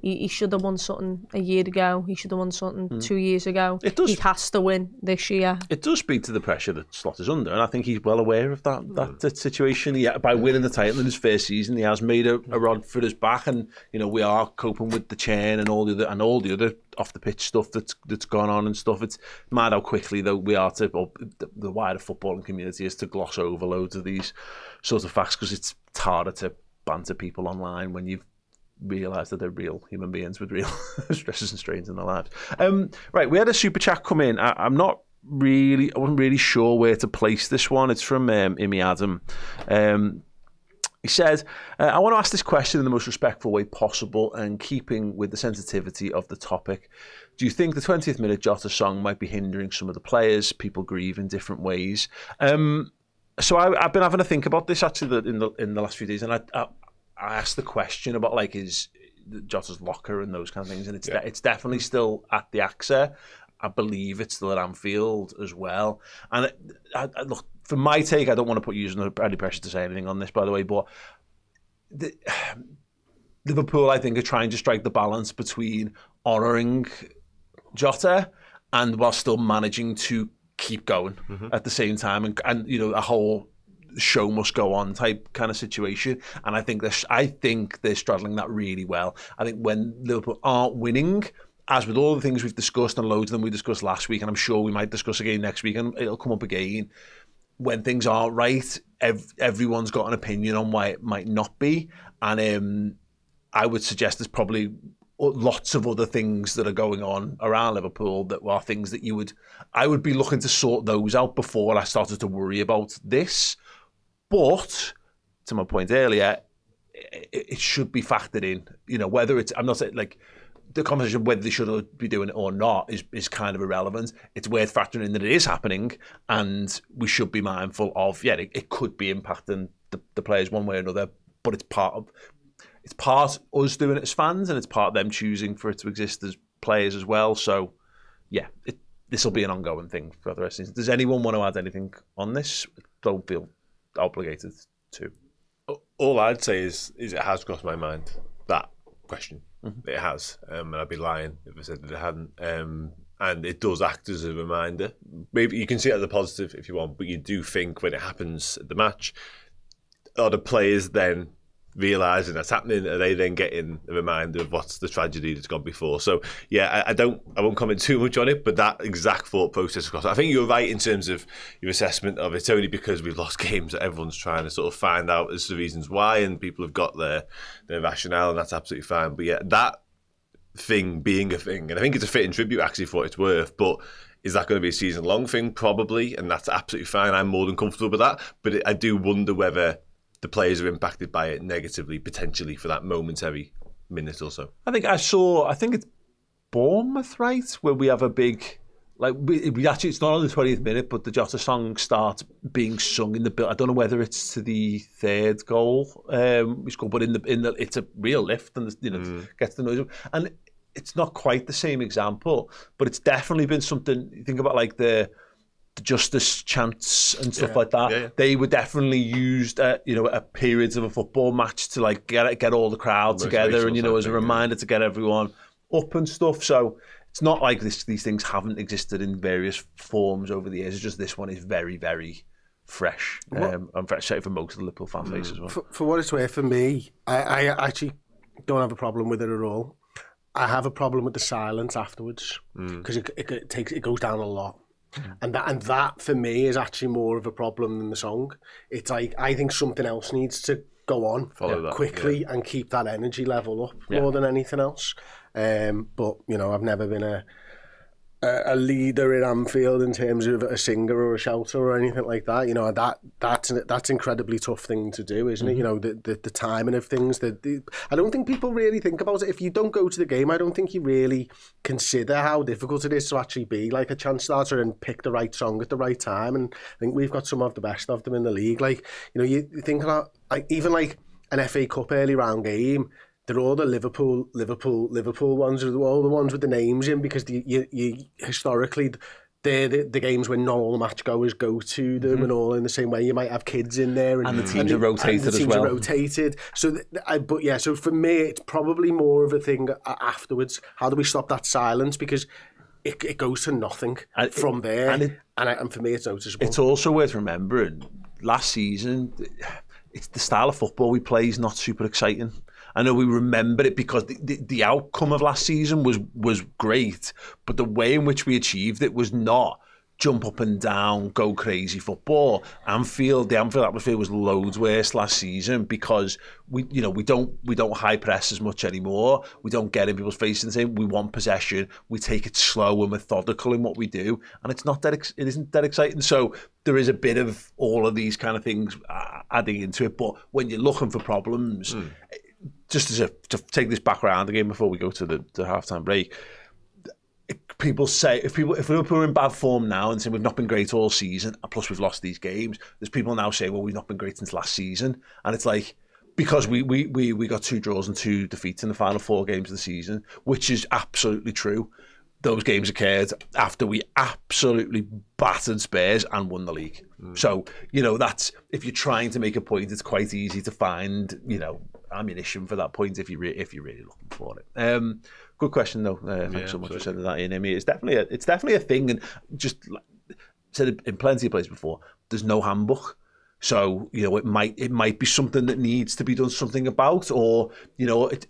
C: he should have won something a year ago. He should have won something 2 years ago. He has to win this year.
A: It does speak to the pressure that Slot is under, and I think he's well aware of that situation. By winning the title in his first season, he has made a rod for his back, and we are coping with the chain and all the other off the pitch stuff that's gone on and stuff. It's mad how quickly though we are the wider footballing community is to gloss over loads of these sorts of facts, because it's harder to banter people online when you've realise that they're real human beings with real stresses and strains in their lives. Right, we had a super chat come in. I wasn't really sure where to place this one. It's from Imi Adam. He says, I want to ask this question in the most respectful way possible and keeping with the sensitivity of the topic. Do you think the 20th minute Jota song might be hindering some of the players? People grieve in different ways. So I've been having to think about this actually in the last few days, and I asked the question about is Jota's locker and those kind of things, and it's definitely still at the AXA. I believe it's still at Anfield as well. And look, for my take, I don't want to put you under any pressure to say anything on this, by the way, but Liverpool, I think, are trying to strike the balance between honouring Jota and while still managing to keep going at the same time, and a whole show must go on type kind of situation. And I think they're straddling that really well. I think when Liverpool aren't winning, as with all the things we've discussed, and loads of them we discussed last week, and I'm sure we might discuss again next week, and it'll come up again, when things aren't right, everyone's got an opinion on why it might not be. And I would suggest there's probably lots of other things that are going on around Liverpool that are things that I would be looking to sort those out before I started to worry about this. But to my point earlier, it should be factored in. Whether it's, I'm not saying the conversation whether they should be doing it or not is kind of irrelevant. It's worth factoring in that it is happening, and we should be mindful of it could be impacting the players one way or another. But it's part us doing it as fans, and it's part them choosing for it to exist as players as well. So this will be an ongoing thing for the rest of the season. Does anyone want to add anything on this? Don't feel obligated to.
D: All I'd say is it has crossed my mind, that question. It has, and I'd be lying if I said that it hadn't. And it does act as a reminder. Maybe you can see it as a positive if you want, but you do think when it happens at the match, are the players then realising that's happening? Are they then getting a reminder of what's the tragedy that's gone before? So I won't comment too much on it, but that exact thought process across. I think you're right in terms of your assessment of it's only because we've lost games that everyone's trying to sort of find out as the reasons why, and people have got their rationale, and that's absolutely fine. But that thing being a thing, and I think it's a fitting tribute actually for what it's worth, but is that going to be a season-long thing? Probably, and that's absolutely fine. I'm more than comfortable with that, but I do wonder whether the players are impacted by it negatively, potentially, for that momentary minute or so.
A: I think it's Bournemouth, right, where we have a big, we actually, it's not on the 20th minute, but the Jota song starts being sung in the bill. I don't know whether it's to the third goal we scored, but in the it's a real lift, and it gets the noise. And it's not quite the same example, but it's definitely been something. You think about the justice chants and stuff like that. Yeah. They were definitely used at periods of a football match to get all the crowd together, and as a reminder to get everyone up and stuff. So it's not like these things haven't existed in various forms over the years. It's just this one is very, very fresh. I'm fresh for most of the Liverpool fan base as well.
B: For what it's worth, for me, I actually don't have a problem with it at all. I have a problem with the silence afterwards because it goes down a lot. And that for me is actually more of a problem than the song. It's like I think something else needs to go on quickly and keep that energy level up more than anything else. But you know, I've never been a leader in Anfield in terms of a singer or a shouter or anything like that. You know, that's an incredibly tough thing to do, isn't it? You know, the timing of things. I don't think people really think about it. If you don't go to the game, I don't think you really consider how difficult it is to actually be like a chant starter and pick the right song at the right time. And I think we've got some of the best of them in the league. Like, you know, you think about even like an FA Cup early round game. They're all the Liverpool ones, are all the ones with the names in, because you historically they're the games when not all the match goers go to them and all in the same way. You might have kids in there, and
A: the teams are rotated as well.
B: So, so for me, it's probably more of a thing afterwards. How do we stop that silence? Because it goes to nothing from there, and for me, it's noticeable.
A: It's also worth remembering last season, it's the style of football we play is not super exciting. I know we remember it because the outcome of last season was great, but the way in which we achieved it was not jump up and down, go crazy football. The Anfield atmosphere was loads worse last season because we don't high press as much anymore. We don't get in people's faces and say we want possession. We take it slow and methodical in what we do, and it isn't that exciting. So there is a bit of all of these kind of things adding into it. But when you're looking for problems. Just to take this back around again before we go to the halftime break, people say if Liverpool are in bad form now and say we've not been great all season, and plus we've lost these games, there's people now saying, well, we've not been great since last season, and it's like because we got 2 draws and 2 defeats in the final 4 games of the season, which is absolutely true. Those games occurred after we absolutely battered Spurs and won the league. So, you know, that's, if you're trying to make a point, it's quite easy to find, you know, ammunition for that point if you're really looking for it. Good question though. Thanks so much for sending that in, Amy. It's definitely a thing, and just like said in plenty of places before, there's no handbook. So, you know, it might be something that needs to be done something about, or, you know, it's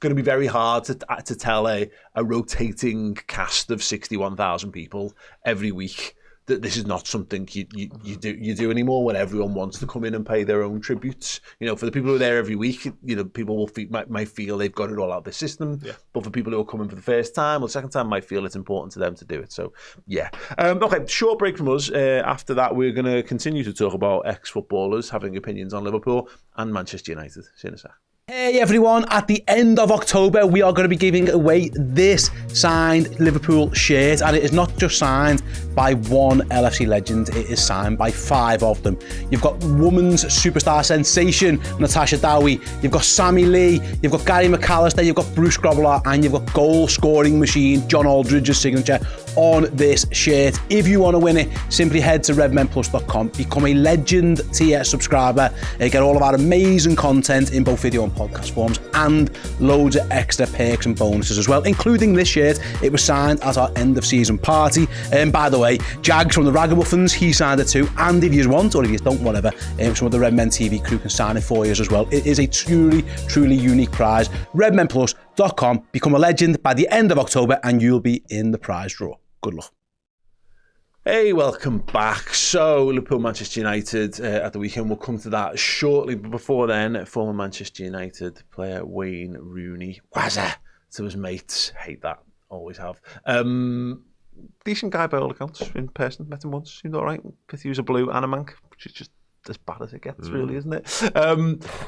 A: going to be very hard to tell a rotating cast of 61,000 people every week that this is not something you do anymore, when everyone wants to come in and pay their own tributes. You know, for the people who are there every week, you know, people might feel they've got it all out of the system. Yeah. But for people who are coming for the first time or the second time, might feel it's important to them to do it. So, yeah. Okay, short break from us. After that, we're going to continue to talk about ex-footballers having opinions on Liverpool and Manchester United. See you in a sec.
E: Hey everyone, at the end of October we are going to be giving away this signed Liverpool shirt, and it is not just signed by one LFC legend, it is signed by 5 of them. You've got women's superstar sensation Natasha Dowie, you've got Sammy Lee, you've got Gary McAllister, you've got Bruce Grobbelaar, and you've got goal scoring machine John Aldridge's signature on this shirt. If you want to win it, simply head to redmenplus.com, become a legend tier subscriber, and get all of our amazing content in both video and podcast forms, and loads of extra perks and bonuses as well, including this shirt. It was signed at our end of season party, and by the way, Jags from the Ragamuffins, he signed it too, and if you want, or if you don't, whatever, some of the Redmen TV crew can sign it for you as well. It is a truly unique prize. redmenplus.com, become a legend by the end of October and you'll be in the prize draw. Good luck.
A: Hey, welcome back. So, Liverpool, Manchester United at the weekend. We'll come to that shortly. But before then, former Manchester United player Wayne Rooney, Wazza, to his mates. Hate that. Always have. Decent guy by all accounts in person. Met him once. Seemed all right. He was a blue and a mank, which is just as bad as it gets, really, isn't it?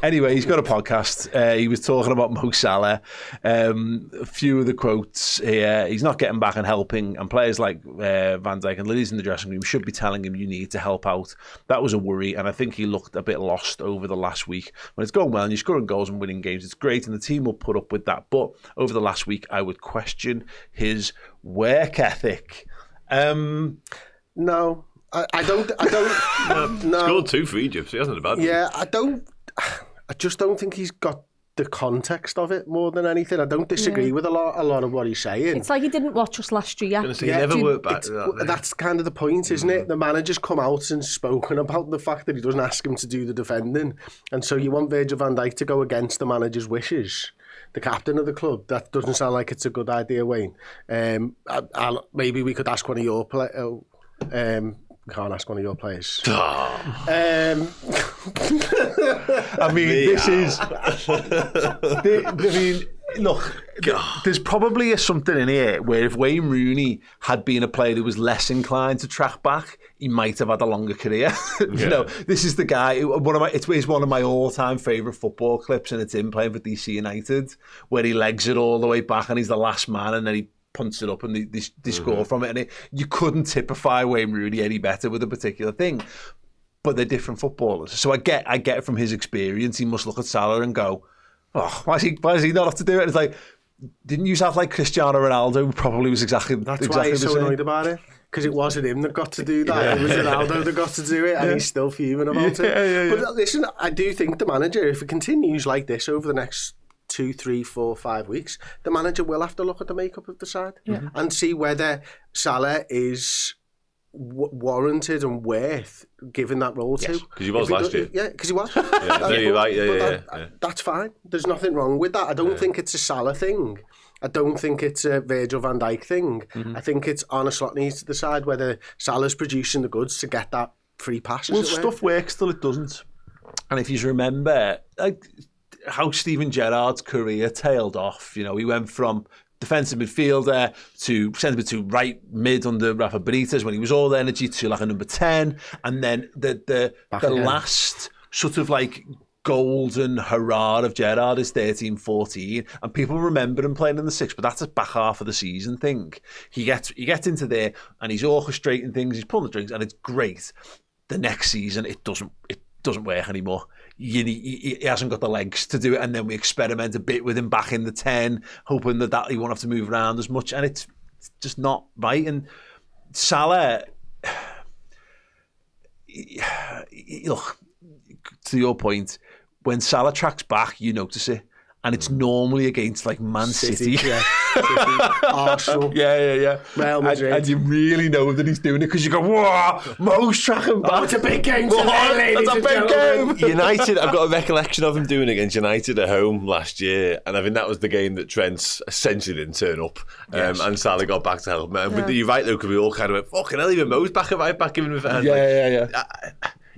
A: Anyway, he's got a podcast. He was talking about Mo Salah. A few of the quotes here. He's not getting back and helping, and players like Van Dijk and Lillie's in the dressing room should be telling him you need to help out. That was a worry, and I think he looked a bit lost over the last week. When it's going well and you're scoring goals and winning games, it's great, and the team will put up with that. But over the last week, I would question his work ethic.
B: No. I don't. No.
D: Scored 2 for Egypt. He hasn't a bad one.
B: Yeah, I just don't think he's got the context of it more than anything. I don't disagree with a lot of what he's saying.
C: It's like he didn't watch us last year.
D: He never worked back to that.
B: That's kind of the point, isn't it? The manager's come out and spoken about the fact that he doesn't ask him to do the defending. And so you want Virgil van Dijk to go against the manager's wishes, the captain of the club. That doesn't sound like it's a good idea, Wayne. Maybe we could ask one of your players. Can't ask one of your players.
A: I mean, this is... Look, there's probably something in here where if Wayne Rooney had been a player who was less inclined to track back, he might have had a longer career. You know, this is the guy. It's one of my all-time favourite football clips, and it's him playing for DC United, where he legs it all the way back, and he's the last man, and then he punts it up, and they score from it. And you couldn't typify Wayne Rooney any better with a particular thing. But they're different footballers, so I get from his experience, he must look at Salah and go, oh, why does he not have to do it? And it's like, didn't you have like Cristiano Ronaldo, who probably was exactly
B: why he's
A: the
B: so
A: same?
B: annoyed about it, because it wasn't him that got to do that. It was Ronaldo that got to do it, and he's still fuming about it. But listen, I do think the manager, if it continues like this over the next 2, 3, 4, 5 weeks, the manager will have to look at the makeup of the side and see whether Salah is warranted and worth giving that role to.
D: Because he was last year.
B: Yeah, because he was.
D: You're right.
B: That's fine. There's nothing wrong with that. I don't think it's a Salah thing. I don't think it's a Virgil van Dijk thing. I think it's Arne Slot needs to decide whether Salah's producing the goods to get that free pass.
A: Well, stuff works till it doesn't. And if you remember, like how Steven Gerrard's career tailed off, you know, he went from defensive midfielder to centre to right mid under Rafa Benitez when he was all energy to like a number 10, and then the last sort of like golden hurrah of Gerrard is 13-14, and people remember him playing in the 6, but that's a back half of the season thing. He gets into there and he's orchestrating things, he's pulling the strings, and it's great. The next season it doesn't work anymore. He hasn't got the legs to do it, and then we experiment a bit with him back in the 10, hoping that he won't have to move around as much, and it's just not right. And Salah, look, to your point, when Salah tracks back, you notice it, and it's normally against like Man City.
B: Arsenal.
A: Yeah.
B: Real Madrid.
A: And you really know that he's doing it because you go, whoa, Mo's tracking back.
B: Oh, it's a big game today, ladies
A: That's a big game.
D: United, I've got a recollection of him doing it against United at home last year, and I think that was the game that Trent essentially didn't turn up, and Salah got back to help him. But you're right though, because we all kind of went, fucking hell, even Mo's back at right back, giving him a hand.
A: Yeah.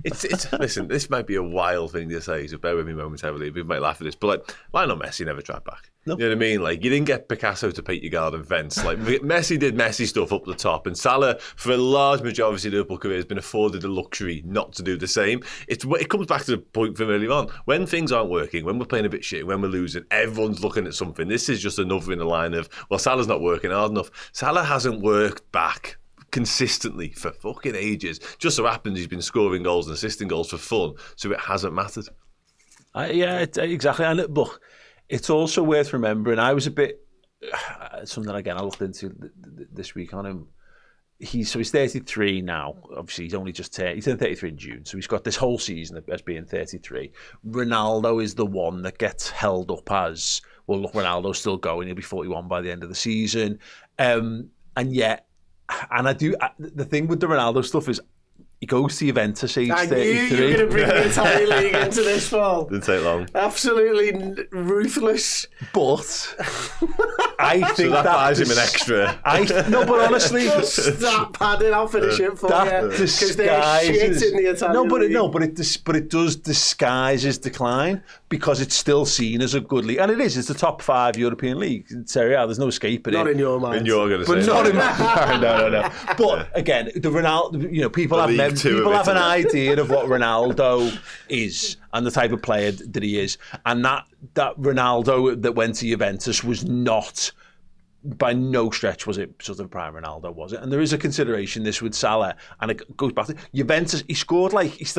D: It's listen, this might be a wild thing to say, so bear with me momentarily. We might laugh at this, but like, Lionel Messi never tracked back. No. You know what I mean? Like, you didn't get Picasso to paint your garden fence. Like, Messi did Messi stuff up the top, and Salah, for a large majority of his Liverpool career, has been afforded the luxury not to do the same. It comes back to the point from earlier on. When things aren't working, when we're playing a bit shit, when we're losing, everyone's looking at something. This is just another in the line of, well, Salah's not working hard enough. Salah hasn't worked back consistently for fucking ages. Just so happens he's been scoring goals and assisting goals for fun, so it hasn't mattered. Exactly.
A: And look, it's also worth remembering, I was a bit, something again I looked into this week on him. He's 33 now. Obviously, he's only just he's turned 33 in June, so he's got this whole season as being 33. Ronaldo is the one that gets held up as, well, look, Ronaldo's still going. He'll be 41 by the end of the season, and yet. And the thing with the Ronaldo stuff is he goes to Juventus age 33.
B: I knew you were going to bring the Italian league into this, Paul.
D: Didn't take long.
B: Absolutely ruthless.
A: But I think
D: that buys him an extra.
A: No, but honestly,
B: stop padding. I'll finish it for you. Because they're shit in the Italian league.
A: But it does disguise his decline because it's still seen as a good league, and it is. It's the top 5 European league in Serie A. There's no escaping it.
B: Not in your mind.
D: And you're going to say,
A: but not in my no. But again, the Ronaldo, you know, people have an idea of what Ronaldo is and the type of player that he is, and that Ronaldo that went to Juventus was not, by no stretch was it sort of prime Ronaldo, was it? And there is a consideration this with Salah, and it goes back to Juventus. He still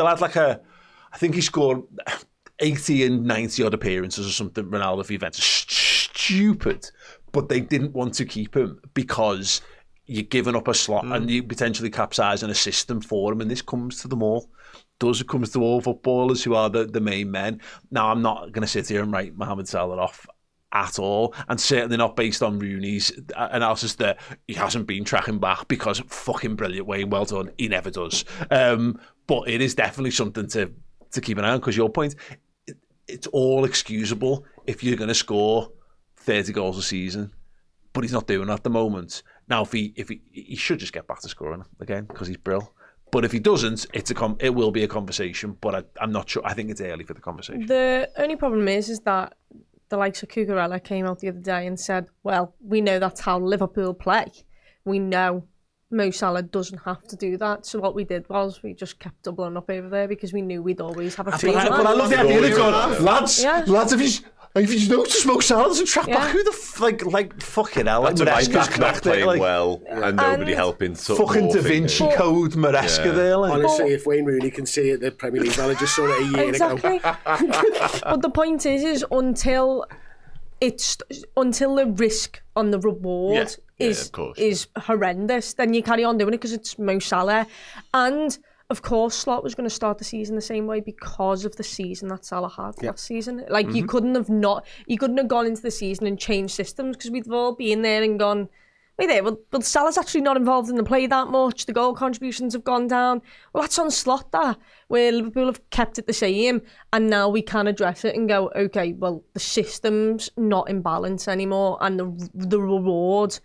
A: had I think he scored 80 and 90 odd appearances or something, Ronaldo for Juventus. Stupid. But they didn't want to keep him because you're giving up a slot and you potentially capsize a system for him, and this comes to them all. does. It comes to all footballers who are the main men. Now, I'm not going to sit here and write Mohamed Salah off at all, and certainly not based on Rooney's analysis that he hasn't been tracking back, because fucking brilliant, Wayne, well done, he never does. But it is definitely something to keep an eye on, because your point, it's all excusable if you're going to score 30 goals a season, but he's not doing it at the moment. Now, if he should just get back to scoring again, because he's brilliant. But if he doesn't, it will be a conversation, but I'm not sure. I think it's early for the conversation.
C: The only problem is that the likes of Cucurella came out the other day and said, well, we know that's how Liverpool play. We know Mo Salah doesn't have to do that. So what we did was we just kept doubling up over there, because we knew we'd always have a free man.
A: But I love the idea of going, lads, if you notice Mo Salah doesn't track back, who the like fucking hell?
D: That's
A: like
D: Maresca's not playing well, and nobody helping.
A: Fucking Da Vinci Code Maresca there. Like.
B: Honestly, if Wayne Rooney can see it, the Premier League manager saw it a year ago.
C: But the point is until the risk on the reward is horrendous, then you carry on doing it, because it's Mo Salah. And of course, Slot was going to start the season the same way because of the season that Salah had last season. Like, you couldn't have gone into the season and changed systems, because we'd have all been there and gone, wait there, well, Salah's actually not involved in the play that much. The goal contributions have gone down. Well, that's on Slot, that, where Liverpool have kept it the same, and now we can address it and go, okay, well, the system's not in balance anymore, and the reward,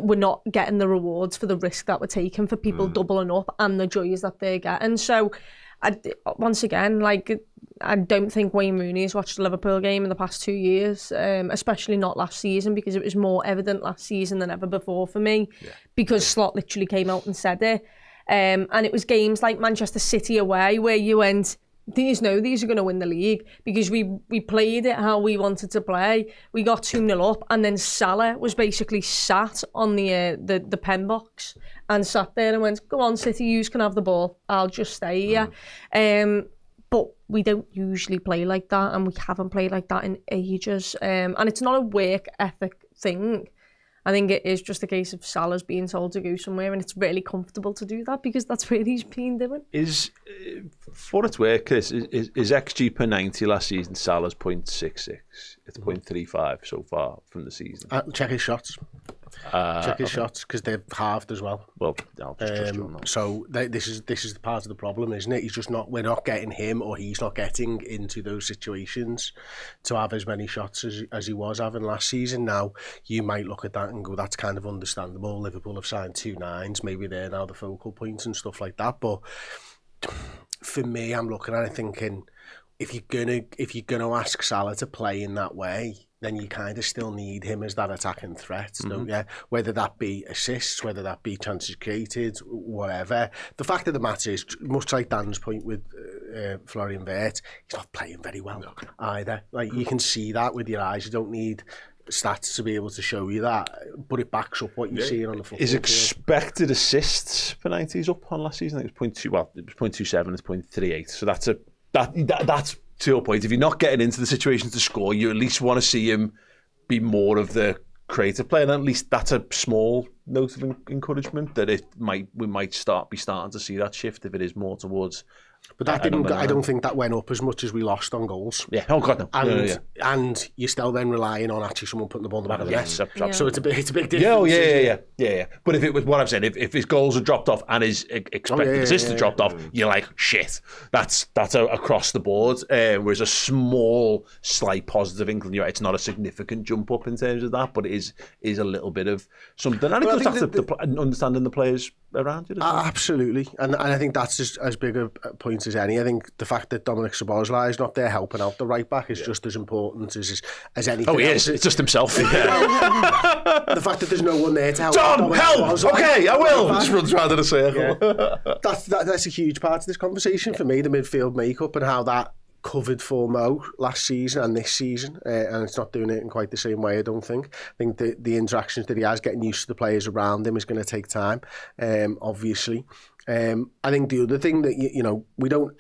C: we're not getting the rewards for the risk that we're taking for people doubling up and the joys that they're getting. So, once again, like, I don't think Wayne Rooney has watched a Liverpool game in the past 2 years, especially not last season, because it was more evident last season than ever before for me, because Slot literally came out and said it. And it was games like Manchester City away where you went, these are going to win the league, because we played it how we wanted to play. We got 2-0 up, and then Salah was basically sat on the pen box and sat there and went, go on City, you can have the ball, I'll just stay here. But we don't usually play like that, and we haven't played like that in ages. And it's not a work ethic thing. I think it is just a case of Salah's being told to go somewhere, and it's really comfortable to do that, because that's what he's been doing.
A: For its work, Chris, is XG per 90 last season Salah's 0.66. It's 0.35 so far from the season.
B: Check his shots. Check his shots, because they've halved as well.
A: Well, I'll just trust you on that.
B: So this is the part of the problem, isn't it? We're not getting him, or he's not getting into those situations to have as many shots as he was having last season. Now, you might look at that and go, that's kind of understandable. Liverpool have signed 2 9s, maybe they're now the focal points and stuff like that. But for me, I'm looking at it thinking, if you're gonna ask Salah to play in that way, then you kind of still need him as that attacking threat, don't you? Whether that be assists, whether that be chances created, whatever. The fact of the matter is, much like Dan's point with Florian Wirtz, he's not playing very well either. Like, you can see that with your eyes. You don't need stats to be able to show you that, but it backs up what you're seeing on the football
A: His
B: field.
A: expected assists per 90 is up on last season. I think it was 0.2. Well, it was 0.27. It's 0.38. So that's to your point. If you're not getting into the situation to score, you at least want to see him be more of the creative player. And at least that's a small note of encouragement that we might be starting to see that shift if it is more towards.
B: But that I don't think that went up as much as we lost on goals.
A: Yeah. Oh God, no.
B: And you're still then relying on actually someone putting the ball in the back of the net. So it's a big difference.
A: Yeah. But if it was what I've said, if his goals are dropped off and his expected assists are dropped off, you're like, shit. That's across the board. Whereas a small, slight positive inkling, it's not a significant jump up in terms of that, but it is a little bit of something. And it goes back to understanding the players around you.
B: Absolutely, and I think that's as big a point as any. I think the fact that Dominic Szoboszlai is not there helping out the right back is just as important as anything.
A: Oh, he
B: else.
A: is. It's just himself.
B: The fact that there's no one there to help.
A: Dom, help! Okay, I will. Just runs round in a circle.
B: That's a huge part of this conversation for me. The midfield makeup and how that covered for Mo last season and this season, and it's not doing it in quite the same way. I don't think. I think the interactions that he has, getting used to the players around him, is going to take time. Obviously, I think the other thing that we don't.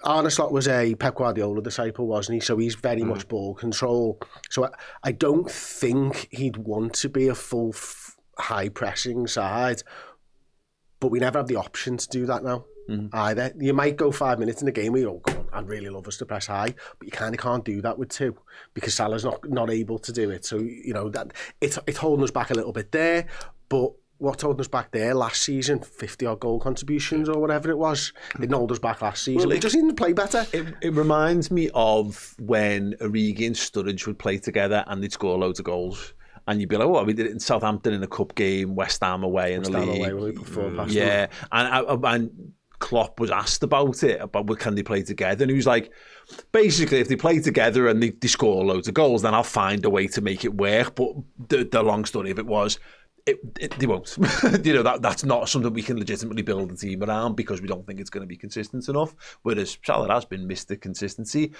B: Arne Slot was a Pep Guardiola disciple, wasn't he? So he's very much ball control. So I don't think he'd want to be a full high pressing side, but we never have the option to do that now. either. You might go 5 minutes in the game where you go, I'd really love us to press high, but you kind of can't do that with 2 because Salah's not able to do it. So, you know, that it's holding us back a little bit there, but what's holding us back there last season, 50-odd goal contributions or whatever it was, it didn't hold us back last season. We just need to play better.
A: It reminds me of when Origi and Sturridge would play together and they'd score loads of goals. And you'd be like, well, we did it in Southampton in a cup game, West Ham away in the league. West Ham away when we put 4 past them. And Klopp was asked about it, about can they play together? And he was like, basically, if they play together and they score loads of goals, then I'll find a way to make it work. But the long story of it was, they won't. You know, that's not something we can legitimately build a team around because we don't think it's going to be consistent enough. Whereas Salah has been Mr. Consistency.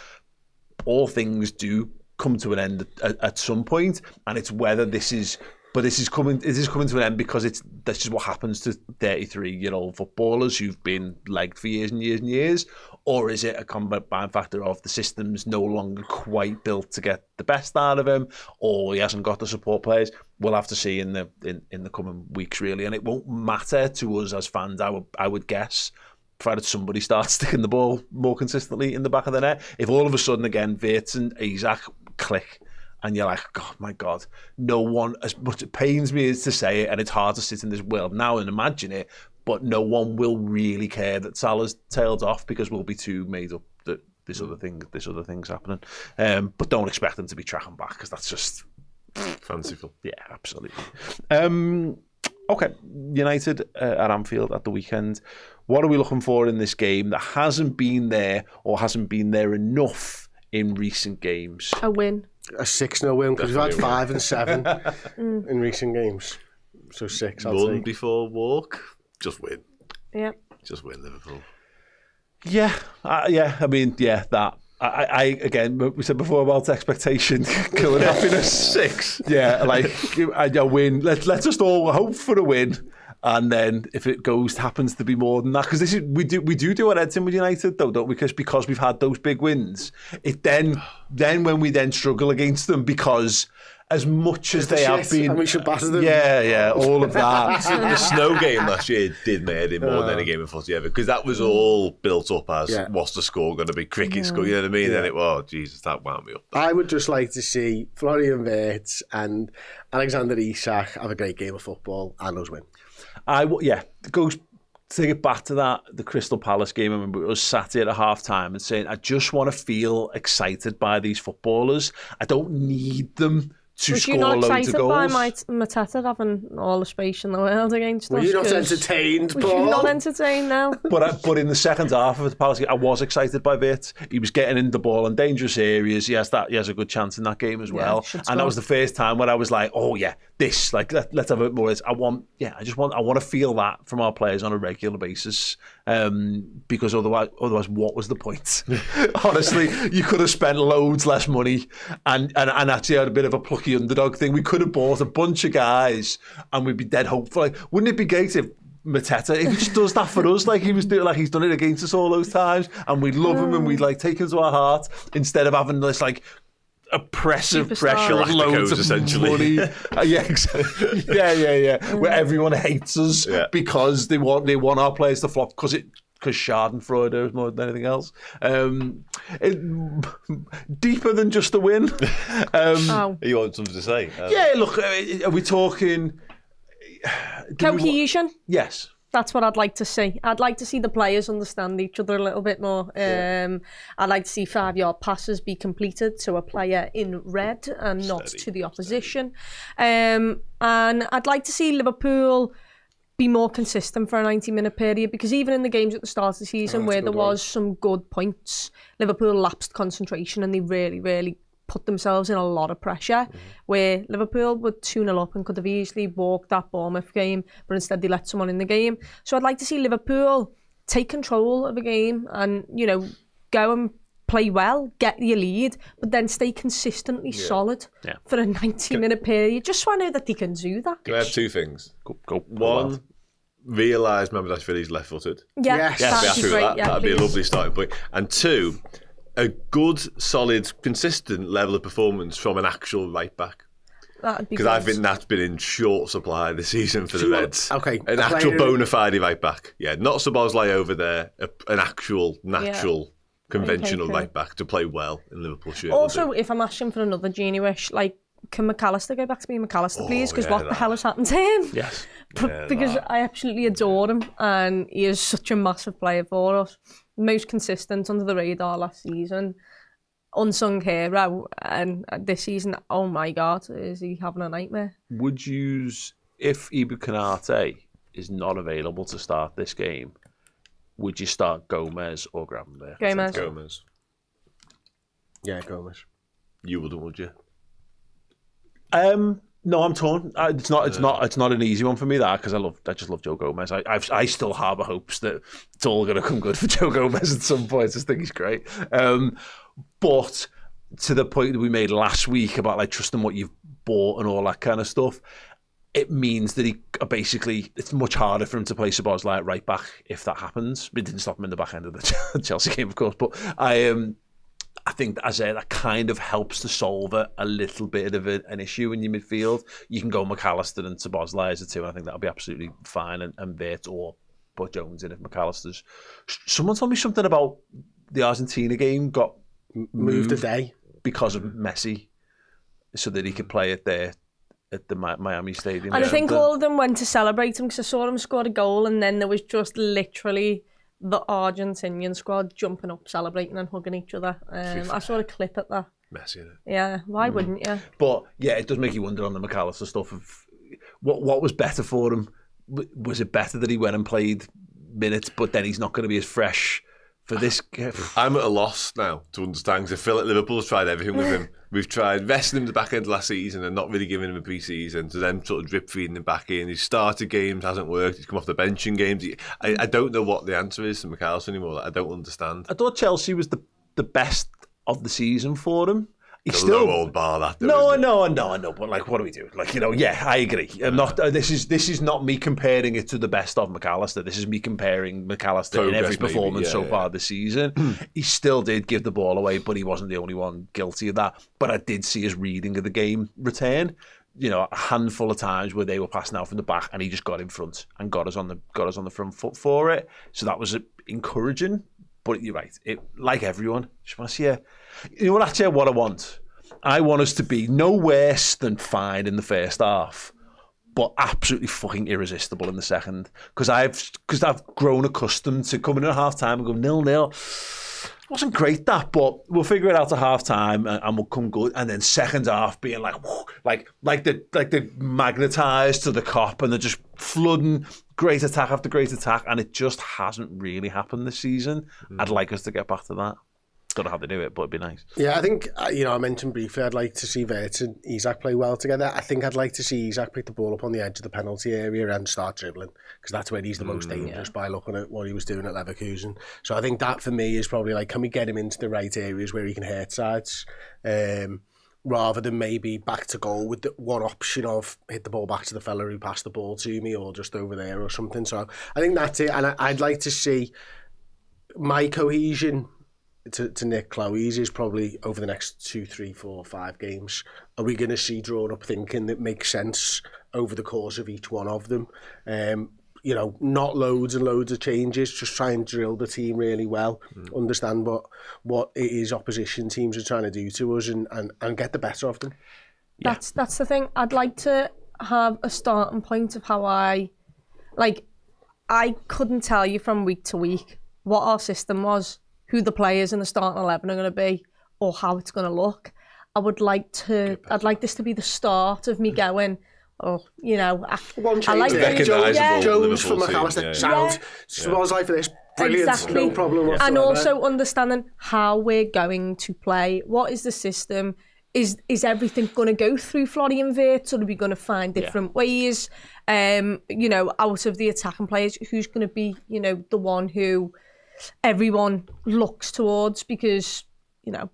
A: All things do come to an end at some point, and it's whether this is coming to an end because that's just what happens to 33-year-old footballers who've been legged for years and years and years, or is it a combined factor of the system's no longer quite built to get the best out of him, or he hasn't got the support players? We'll have to see in the coming weeks, really, and it won't matter to us as fans, I would guess, provided somebody starts sticking the ball more consistently in the back of the net. If all of a sudden again Wirtz and Isak click, and you're like, God, my God, no one, as much it pains me as to say it, and it's hard to sit in this world now and imagine it, but no one will really care that Salah's tailed off because we'll be too made up that this other thing's happening. But don't expect them to be tracking back because that's just
D: fanciful.
A: Yeah, absolutely. Okay, United at Anfield at the weekend. What are we looking for in this game that hasn't been there or hasn't been there enough in recent games?
C: A win.
B: A 6-0 win, because we've had 5 and 7 in recent games. So 6, I'll
D: Run
B: take.
D: before walk, just win.
C: Yeah.
D: Just win, Liverpool.
A: Yeah, I mean, that. I again, we said before about expectation killing happiness.
D: 6.
A: Yeah, like a win. Let's just all hope for a win. And then if it happens to be more than that, because this is we do our heads in with United though, don't we? Because we've had those big wins. It then when we then struggle against them because as much as they have been,
B: and we should batter them.
A: Yeah, all of that.
D: The snow game last year did my head in more than any game of footy ever because that was all built up as what's the score going to be? Cricket score, you know what I mean? And Jesus, that wound me up.
B: I would just like to see Florian Wirtz and Alexander Isak have a great game of football and us win.
A: It goes to get back to that, the Crystal Palace game. I remember it was sat here at half time and saying, I just want to feel excited by these footballers. I don't need them to score loads of goals.
C: Was you not excited by Mateta having all the space in the world against us?
B: Were you not entertained, Paul?
C: Was you not entertained now?
A: But in the second half of the Palace game, I was excited by Wirtz. He was getting in the ball in dangerous areas. He has a good chance in that game as well. And that was the first time when I was like, oh yeah, this, like, let's have it more. I want to feel that from our players on a regular basis. Because otherwise, what was the point? Honestly, you could have spent loads less money and actually had a bit of a plucky underdog thing. We could have bought a bunch of guys and we'd be dead hopeful. Like, wouldn't it be great if Mateta, if he just does that for us, like he was doing, like he's done it against us all those times, and we'd love him and we'd like take him to our heart instead of having this like oppressive pressure of loads of
D: essentially.
A: money. Yeah, exactly. Yeah. Where everyone hates us because they want our players to flop because Schadenfreude is more than anything else. Deeper than just a win.
D: You want something to say?
A: Yeah, look, are we talking
C: cohesion?
A: Yes.
C: That's what I'd like to see. I'd like to see the players understand each other a little bit more. I'd like to see 5-yard passes be completed to a player in red and not to the opposition. And I'd like to see Liverpool be more consistent for a 90-minute period, because even in the games at the start of the season where there was some good points, Liverpool lapsed concentration and they really, really put themselves in a lot of pressure, where Liverpool were 2-0 up and could have easily walked that Bournemouth game, but instead they let someone in the game. So I'd like to see Liverpool take control of a game and, you know, go and play well, get your lead, but then stay consistently solid for a 90-minute period, just so I know that they can do that.
D: Can I have 2 things?
A: Go.
D: One, realise Mamardashvili's left-footed.
C: Yes.
D: That'd be great. That'd be a
C: please.
D: lovely starting point. And 2, a good, solid, consistent level of performance from an actual right-back.
C: That'd be
D: because I think that's been in short supply this season for the Reds.
B: Okay,
D: an actual bona fide right back. Yeah, not Szoboszlai over there. An actual natural. Conventional right back to play well in Liverpool shirt.
C: Also, if I'm asking for another genie wish, like, can McAllister go back to being McAllister, please? Because what the hell has happened to him?
A: Yes.
C: Because I absolutely adore him, and he is such a massive player for us. Most consistent, under the radar last season, unsung hero, and this season, oh my God, is he having a nightmare?
A: Would you, if Ibu Konate is not available to start this game, would you start Gomez or Gravenberch?
D: Gomez.
B: Yeah, Gomez.
D: You wouldn't, would you?
A: No, I'm torn. It's not an easy one for me, that, because I just love Joe Gomez. I still harbour hopes that it's all going to come good for Joe Gomez at some point. I just think he's great. But to the point that we made last week about like trusting what you've bought and all that kind of stuff, it means that it's much harder for him to play Szoboszlai at right back if that happens. It didn't stop him in the back end of the Chelsea game, of course, but I think that kind of helps to solve a little bit of an issue in your midfield. You can go McAllister and Szoboszlai as a two, and I think that'll be absolutely fine, and Vert or put Jones in if McAllister's. Someone told me something about the Argentina game got
B: moved a day
A: because of Messi, so that he could play it there at the Miami Stadium.
C: And I think all of them went to celebrate him because I saw him score a goal, and then there was just literally the Argentinian squad jumping up, celebrating and hugging each other. I saw a clip at that.
D: Messy, isn't it?
C: Yeah, why wouldn't you?
A: But yeah, it does make you wonder on the McAllister stuff of what was better for him. Was it better that he went and played minutes, but then he's not going to be as fresh for this?
D: I'm at a loss now to understand, because I feel like Liverpool's tried everything with him. We've tried vesting him the back end of last season and not really giving him a pre-season, to then sort of drip feeding him back in. He's started games, hasn't worked. He's come off the bench in games. I don't know what the answer is to McAllister anymore. I don't understand.
A: I thought Chelsea was the best of the season for him. He's
D: a
A: still
D: low old bar, that.
A: No, I know. But like, what do we do? Like, yeah, I agree. I'm not. This is not me comparing it to the best of McAllister. This is me comparing McAllister in every performance so far this season. He still did give the ball away, but he wasn't the only one guilty of that. But I did see his reading of the game return. A handful of times where they were passing out from the back, and he just got in front and got us on the front foot for it. So that was encouraging. But you're right. Like everyone, just want to see what I want. I want us to be no worse than fine in the first half, but absolutely fucking irresistible in the second. Because I've grown accustomed to coming in at half time and going 0-0. It wasn't great, that, but we'll figure it out at half time and we'll come good. And then second half being like they're magnetised to the cop and they're just flooding great attack after great attack, and it just hasn't really happened this season. I'd like us to get back to that. Don't know how they do it, but it'd be nice.
B: Yeah, I think, I mentioned briefly I'd like to see Vert and Isak play well together. I think I'd like to see Isak pick the ball up on the edge of the penalty area and start dribbling, because that's where he's the most dangerous by looking at what he was doing at Leverkusen. So I think that for me is probably like, can we get him into the right areas where he can hurt sides, rather than maybe back to goal with the one option of hit the ball back to the fella who passed the ball to me or just over there or something. So I think that's it. And I'd like to see my cohesion to Nick Chloe's is probably over the next 2, 3, 4, 5 games. Are we going to see drawn up thinking that makes sense over the course of each one of them? Not loads and loads of changes, just try and drill the team really well, understand what it is opposition teams are trying to do to us and get the better of them.
C: Yeah. That's the thing. I'd like to have a starting point of how I couldn't tell you from week to week what our system was, who the players in the starting 11 are going to be, or how it's going to look. I'd like this to be the start of me going, one change,
B: I like Jones for
D: Liverpool
B: McAllister, sound. Szoboszlai for this, brilliant, exactly. No problem whatsoever.
C: And also understanding how we're going to play. What is the system? Is everything going to go through Florian Wirtz, or are we going to find different ways? Out of the attacking players, who's going to be, the one who everyone looks towards, because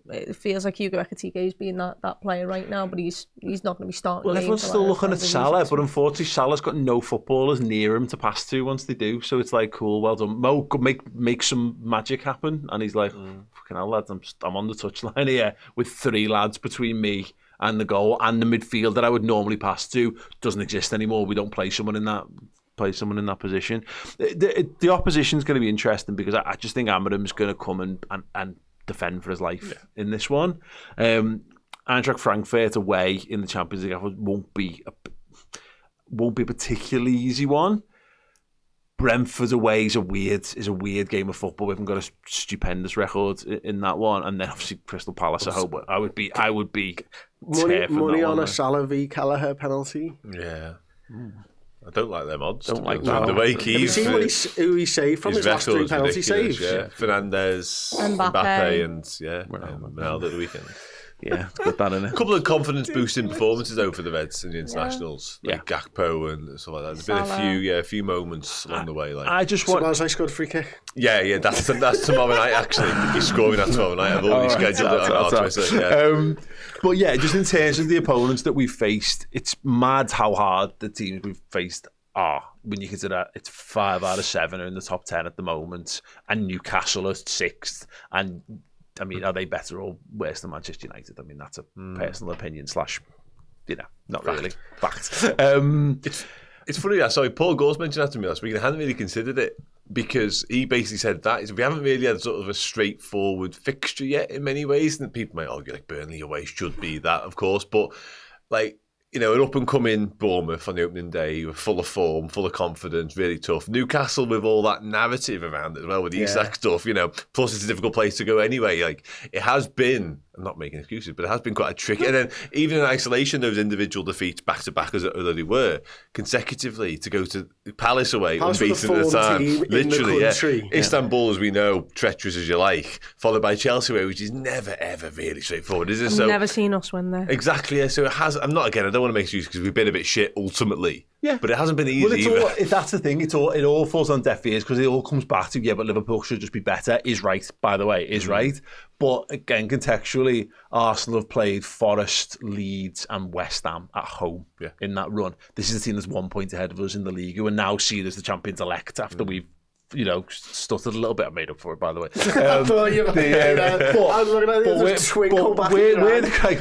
C: it feels like Hugo Ekitike is being that player right now, but he's not going to be starting.
A: Well, everyone's still looking at Salah, but unfortunately Salah's got no footballers near him to pass to once they do, so it's like, cool, well done Mo, make some magic happen. And he's like, fucking hell lads, I'm on the touchline here with 3 lads between me and the goal and the midfield that I would normally pass to doesn't exist anymore. We don't play someone in that position. The opposition's going to be interesting because I just think Amarim's going to come and defend for his life in this one. Eintracht Frankfurt away in the Champions League won't be a particularly easy one. Brentford away is a weird game of football. We haven't got a stupendous record in that one, and then obviously Crystal Palace at home. I would be
B: money on a Salah v Kelleher penalty.
D: Yeah. I don't like them odds.
A: Don't like that.
D: The way Keys...
B: Have you seen who he saved from his last 3 penalty saves?
D: Yeah. Fernandes, Mbappe and Ronaldo at the weekend.
A: Yeah, put that in it.
D: A couple of confidence-boosting performances though for the Reds in the internationals, like Gakpo and stuff like that. There's been a few moments along the way. Like
B: I scored a free kick.
D: Yeah, that's tomorrow night. Actually, he's scoring that tomorrow night. I've already scheduled it on our Twitter.
A: But yeah, just in terms of the opponents that we've faced, it's mad how hard the teams we've faced are. When you consider it's 5 out of 7 are in the top 10 at the moment, and Newcastle are 6th, and I mean, are they better or worse than Manchester United? I mean, that's a personal opinion / not really fact.
D: It's funny. I saw Paul Gores mentioned that to me last week, and I hadn't really considered it because he basically said that we haven't really had sort of a straightforward fixture yet in many ways. And people might argue like Burnley away should be that, of course, but like, an up-and-coming Bournemouth on the opening day, full of form, full of confidence, really tough. Newcastle with all that narrative around it as well, with the Isak stuff, plus it's a difficult place to go anyway. Like, it has been, I'm not making excuses, but it has been quite a tricky. And then even in isolation, those individual defeats back-to-back as they were, consecutively, to go to Palace away, unbeaten at the time. Literally, Istanbul, as we know, treacherous as you like, followed by Chelsea away, which is never, ever really straightforward, is it?
C: I've never seen us win there.
D: Exactly, yeah. So it has, I don't want to make excuses because we've been a bit shit ultimately. Yeah. But it hasn't been easy either.
A: That's the thing. It all falls on deaf ears because it all comes back to, but Liverpool should just be better. Is right, by the way, right. But again, contextually, Arsenal have played Forest, Leeds and West Ham at home in that run. This is a team that's 1 point ahead of us in the league who are now seen as the champions-elect after we've stuttered a little bit. I made up for it, by the way.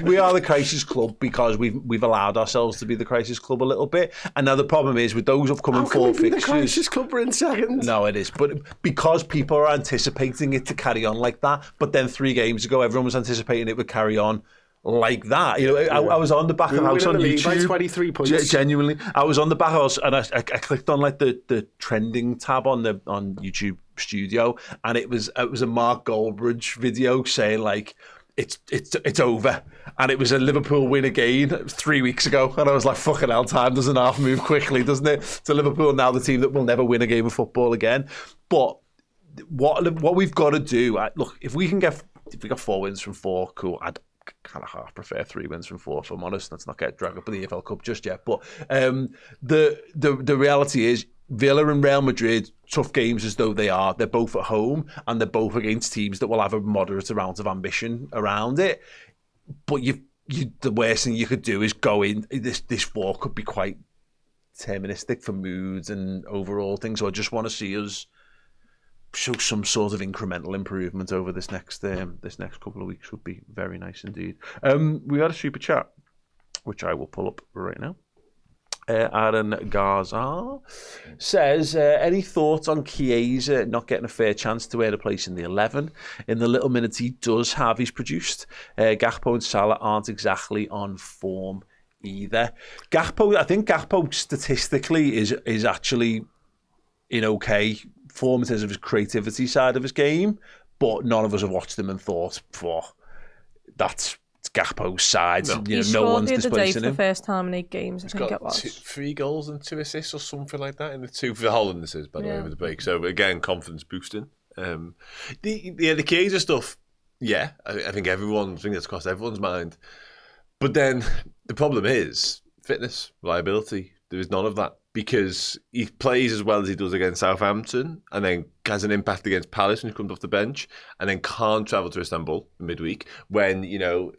A: We are the crisis club because we've allowed ourselves to be the crisis club a little bit. And now the problem is with those upcoming 4 fixtures.
B: The crisis club for in seconds.
A: No, it is, but because people are anticipating it to carry on like that. But then 3 games ago, everyone was anticipating it would carry on like that. I was on the back of the house on YouTube.
B: By 23 points.
A: Genuinely, I was on the back of the house and I clicked on like the trending tab on YouTube Studio, and it was a Mark Goldbridge video saying like it's over, and it was a Liverpool win again 3 weeks ago, and I was like, fucking hell, time doesn't half move quickly, doesn't it? So Liverpool now the team that will never win a game of football again. But what we've got to do, look, if we got 4 wins from 4, cool. I'd kind of half prefer 3 wins from 4, if I'm honest. Let's not get dragged up in the EFL Cup just yet. But the reality is Villa and Real Madrid, tough games as though they are. They're both at home and they're both against teams that will have a moderate amount of ambition around it. But the worst thing you could do is go in. This 4 could be quite deterministic for moods and overall things. So I just want to see us show some sort of incremental improvement over this next couple of weeks would be very nice indeed. We had a super chat, which I will pull up right now. Aaron Garza says, any thoughts on Chiesa not getting a fair chance to earn a place in the 11? In the little minutes he does have, he's produced. Gakpo and Salah aren't exactly on form either. I think Gakpo statistically is actually in okay form in terms of his creativity side of his game, but none of us have watched him and thought, that's Gakpo's side.
C: No, no one's displacing him. For the first time in 8 games, I think it was.
D: 3 goals and 2 assists or something like that in the 2 for Holland. This is, by the way, with the break. So again, confidence boosting. The Chiesa stuff. Yeah, I think that's crossed everyone's mind. But then the problem is fitness, reliability. There is none of that, because he plays as well as he does against Southampton and then has an impact against Palace when he comes off the bench, and then can't travel to Istanbul midweek when,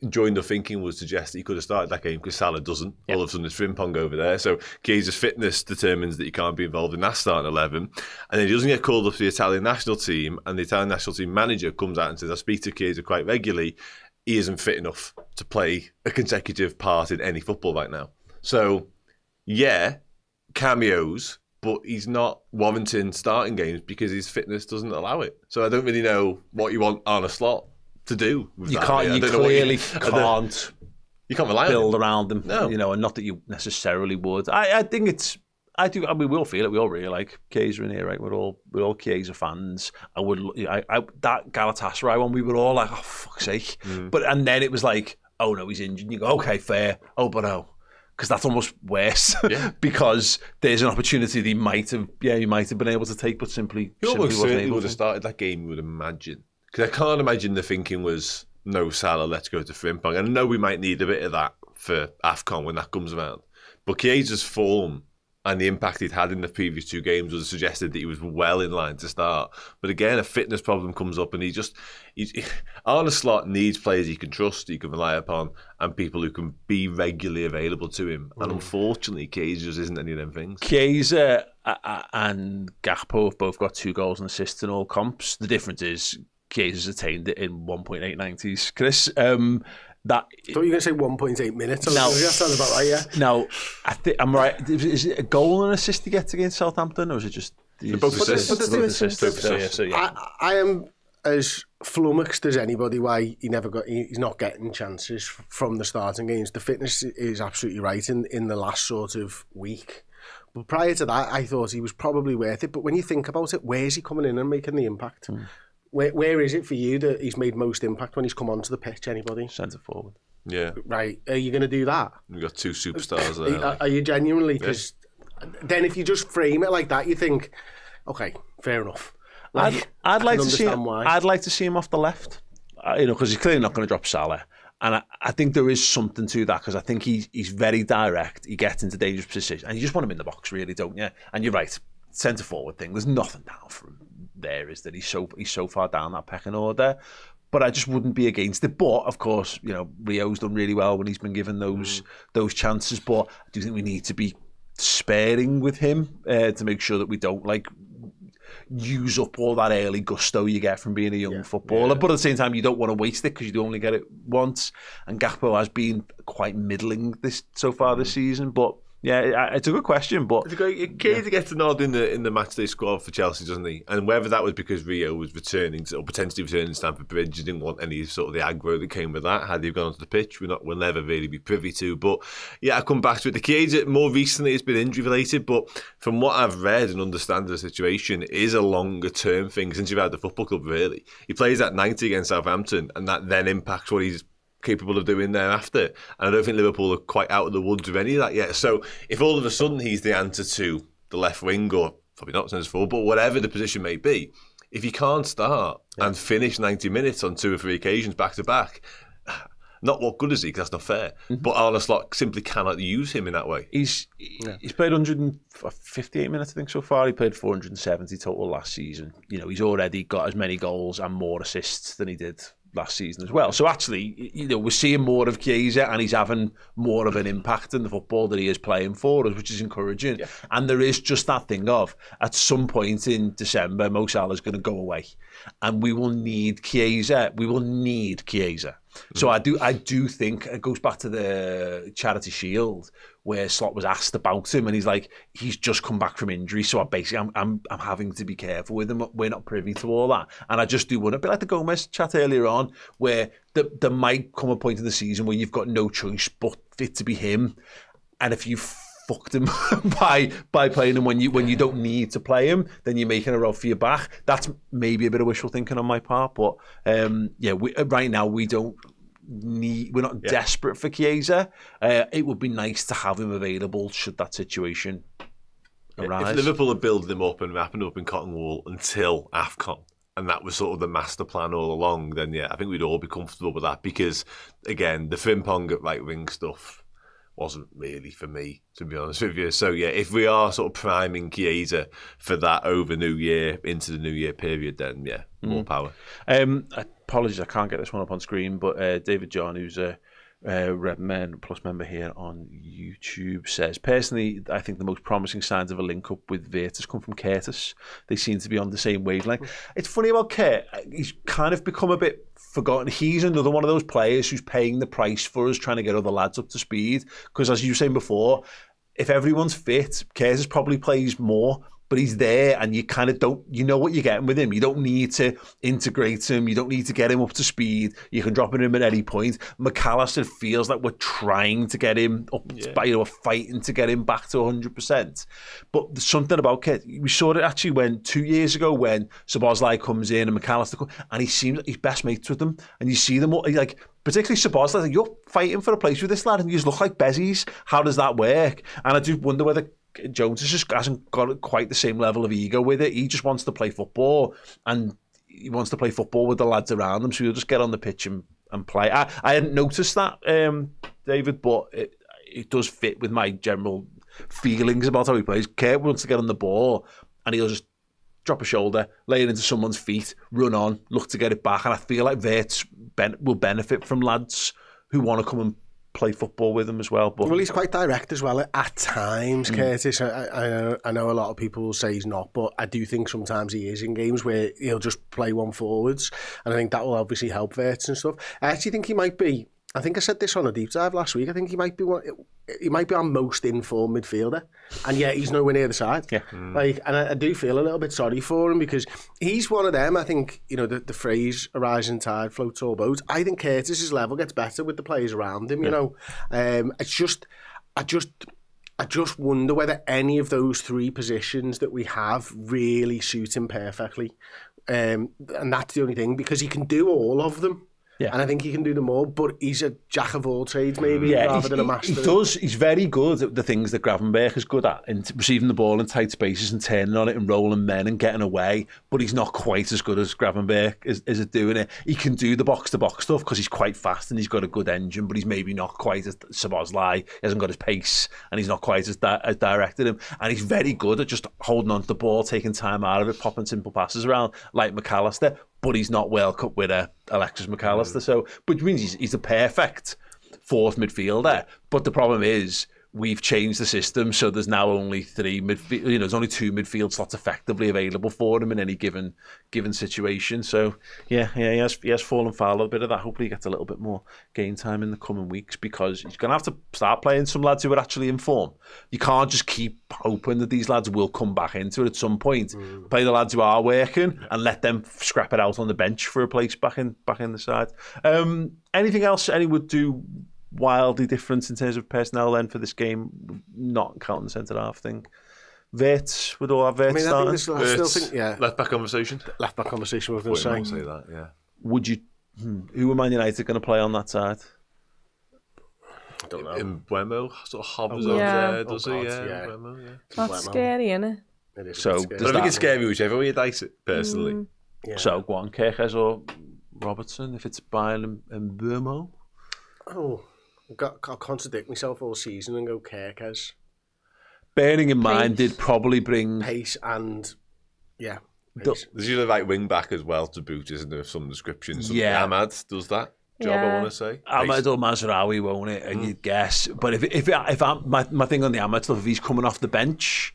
D: joined the thinking would suggest that he could have started that game because Salah doesn't. All of a sudden it's Frimpong over there. So Chiesa's fitness determines that he can't be involved in that starting 11. And then he doesn't get called up to the Italian national team, and the Italian national team manager comes out and says, I speak to Chiesa quite regularly. he isn't fit enough to play a consecutive part in any football right now. So, yeah, cameos, but he's not warranting starting games because his fitness doesn't allow it. So I don't really know what you want Arne Slot to do with
A: You
D: that.
A: can't. You clearly can't.
D: You can't rely
A: build
D: on
A: around them.
D: No.
A: And not that you necessarily would. I think it's. I do. I mean, we all feel it. We all really like Chiesa in here, right? We're all Chiesa fans. That Galatasaray one, we were all like, oh fuck's sake! And then it was like, oh no, he's injured. And you go, okay, fair. Oh, but no. Because that's almost worse. Yeah. Because there's an opportunity that he might have been able to take, but simply
D: almost
A: wasn't
D: certainly
A: able
D: would have started that game, you would imagine. Because I can't imagine the thinking was, no Salah, let's go to Frimpong. And I know we might need a bit of that for AFCON when that comes around. But Chiesa's form and the impact he'd had in the previous 2 games was suggested that he was well in line to start. But again, a fitness problem comes up, and Arne Slot needs players he can trust, he can rely upon, and people who can be regularly available to him. And unfortunately, Chiesa just isn't any of them things.
A: Chiesa and Gakpo have both got 2 goals and assists in all comps. The difference is Chiesa's attained it in 1.890s. Chris,
B: I thought you were going to say 1.8 minutes.
A: No.
B: That sounds about right, yeah.
A: No, I think I'm right. Is it a goal and assist he gets against Southampton, or is it just...
D: Both assists.
B: I am as flummoxed as anybody why he's not getting chances from the starting games. The fitness is absolutely right in the last sort of week. But prior to that, I thought he was probably worth it. But when you think about it, where is he coming in and making the impact? Where is it for you that he's made most impact when he's come onto the pitch? Anybody?
A: Centre forward.
D: Yeah.
B: Right. Are you going to do that?
D: We've got 2 superstars there.
B: Are you genuinely? Because then if you just frame it like that, you think, okay, fair enough.
A: I'd like to see him. I'd like to see him off the left. Because he's clearly not going to drop Salah. And I think there is something to that, because I think he's very direct. He gets into dangerous positions, and you just want him in the box, really, don't you? And you're right, centre forward thing. There's nothing down for him. There is that he's so far down that pecking order, but I just wouldn't be against it. But of course, Rio's done really well when he's been given those chances. But I do think we need to be sparing with him to make sure that we don't use up all that early gusto you get from being a young footballer. Yeah. But at the same time, you don't want to waste it because you do only get it once. And Gakpo has been quite middling this season, but. Yeah, it's a good question, but
D: Chiesa gets a nod in the matchday squad for Chelsea, doesn't he? And whether that was because Rio was returning or potentially returning to Stamford Bridge, he didn't want any sort of the aggro that came with that. Had he gone onto the pitch, we'll never really be privy to. But yeah, I come back to it. The Chiesa more recently has been injury related, but from what I've read and understand the situation, it is a longer term thing since you've had the football club. Really, he plays that 90 against Southampton, and that then impacts what he's capable of doing thereafter. And I don't think Liverpool are quite out of the woods with any of that yet. So if all of a sudden he's the answer to the left wing, or probably not centre forward, but whatever the position may be, if you can't start and finish 90 minutes on 2 or 3 occasions back to back, not what good is he? Because that's not fair. But Arne Slot simply cannot use him in that way.
A: He's played 158 minutes, I think, so far. He played 470 total last season. He's already got as many goals and more assists than he did last season as well. So actually, we're seeing more of Chiesa, and he's having more of an impact in the football that he is playing for us, which is encouraging. Yeah. And there is just that thing of, at some point in December, Mo Salah's going to go away, and we will need Chiesa. So I do think it goes back to the Charity Shield, where Slot was asked about him, and he's like, he's just come back from injury, so I'm having to be careful with him. We're not privy to all that, and I just do want a bit like the Gomez chat earlier on, where there might come a point in the season where you've got no choice but it to be him, and if you fucked him by playing him when you don't need to play him, then you're making a rub for your back. That's maybe a bit of wishful thinking on my part, but right now we're not desperate for Chiesa. It would be nice to have him available should that situation arise.
D: If Liverpool had built him up and wrapping up in cotton wool until AFCON, and that was sort of the master plan all along, then I think we'd all be comfortable with that, because again, the Frimpong at right wing stuff wasn't really for me, to be honest with you. So if we are sort of priming Chiesa for that over New Year, into the New Year period, then more power.
A: Apologies, I can't get this one up on screen, but David John, who's a Redmen Plus member here on YouTube says, personally, I think the most promising signs of a link-up with Virtus come from Curtis. They seem to be on the same wavelength. It's funny about Kurt, he's kind of become a bit forgotten. He's another one of those players who's paying the price for us, trying to get other lads up to speed. Because as you were saying before, if everyone's fit, Curtis probably plays more, but he's there and you kind of don't, you know what you're getting with him. You don't need to integrate him. You don't need to get him up to speed. You can drop him at any point. McAllister feels like we're trying to get him up, we're fighting to get him back to 100%. But there's something about Kit. We saw it actually when 2 years ago when Szoboszlai comes in and McAllister comes, and he seems like he's best mates with them. And you see them all, like, particularly Szoboszlai, like, you're fighting for a place with this lad and you just look like bezies. How does that work? And I do wonder whether Jones just hasn't got quite the same level of ego with it. He just wants to play football, and he wants to play football with the lads around him, so he'll just get on the pitch and play. I hadn't noticed that, David, but it does fit with my general feelings about how he plays. Kurt wants to get on the ball, and he'll just drop a shoulder, lay it into someone's feet, run on, look to get it back, and I feel like Wirtz will benefit from lads who want to come and play football with him as well. But
B: well, he's quite direct as well at times, Curtis. I know a lot of people will say he's not, but I do think sometimes he is in games where he'll just play one forwards, and I think that will obviously help Wirtz and stuff. I actually think he might be, I think I said this on a deep dive last week, I think he might be our most informed midfielder, and yet he's nowhere near the side.
A: Yeah.
B: Like, and I do feel a little bit sorry for him because he's one of them. I think, you know, the phrase "a rising tide floats all boats." I think Curtis's level gets better with the players around him. You know, it's just, I just wonder whether any of those three positions that we have really suit him perfectly, and that's the only thing, because he can do all of them. Yeah. And I think he can do them all, but he's a jack of all trades, maybe, rather than a master.
A: He does. He's very good at the things that Gravenberch is good at, in receiving the ball in tight spaces and turning on it and rolling men and getting away, but he's not quite as good as Gravenberch is at doing it. He can do the box-to-box stuff because he's quite fast and he's got a good engine, but he's maybe not quite as Szoboszlai. He hasn't got his pace and he's not quite as directed him. And he's very good at just holding on to the ball, taking time out of it, popping simple passes around like McAllister, but he's not well cut with Alexis McAllister. So, which means he's a perfect fourth midfielder. But the problem is we've changed the system, so there's now only three midfield. You know, there's only two midfield slots effectively available for him in any given situation. So, he has fallen foul a bit of that. Hopefully, he gets a little bit more game time in the coming weeks, because he's going to have to start playing some lads who are actually in form. You can't just keep hoping that these lads will come back into it at some point. Play the lads who are working and let them scrap it out on the bench for a place back in the side. Anything else any would do wildly different in terms of personnel then for this game, not counting the centre half thing? Wirtz, would all have Wirtz starting?
D: I still think, left back conversation.
B: Left back conversation, I was going to
D: say that, yeah.
A: Would you? Who are Man United going to play on that side?
B: I don't know.
D: In Buemo, sort of hovers over there, does he? Yeah. Buemo, yeah.
C: That's scary, isn't it?
B: It is.
A: So,
D: I think it's scary whichever way you dice it, personally.
B: Yeah.
A: So, go on, Kerkez or Robertson, if it's Bayern and Buemo?
B: Oh, I'll contradict myself all season and go Kerkez.
A: Bearing in mind, they'd probably bring
B: pace and pace.
D: There's usually like wing back as well to boot, isn't there? Of some description. Ahmad does that job. I want to say
A: Ahmad or Mazraoui, won't it? And you'd guess, but if my thing on the Ahmad stuff, if he's coming off the bench,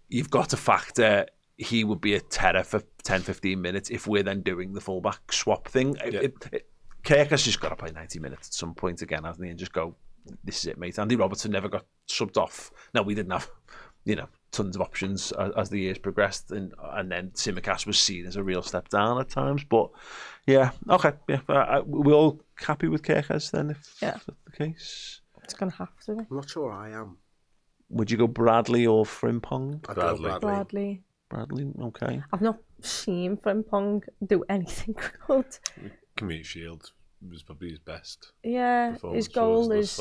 A: you've got to factor he would be a terror for 10-15 minutes if we're then doing the fullback swap thing. Kerkez just got to play 90 minutes at some point again, hasn't he? And just go, this is it, mate. Andy Robertson never got subbed off. No, we didn't have, tons of options as the years progressed, and then Tsimikas was seen as a real step down at times. But we're all happy with Kerkez then, if that's the case.
C: It's going to have to be.
B: I'm not sure I am.
A: Would you go Bradley or Frimpong?
C: Bradley,
A: okay.
C: I've not seen Frimpong do anything good.
D: Community Shield was probably his best.
C: Yeah, his goal is,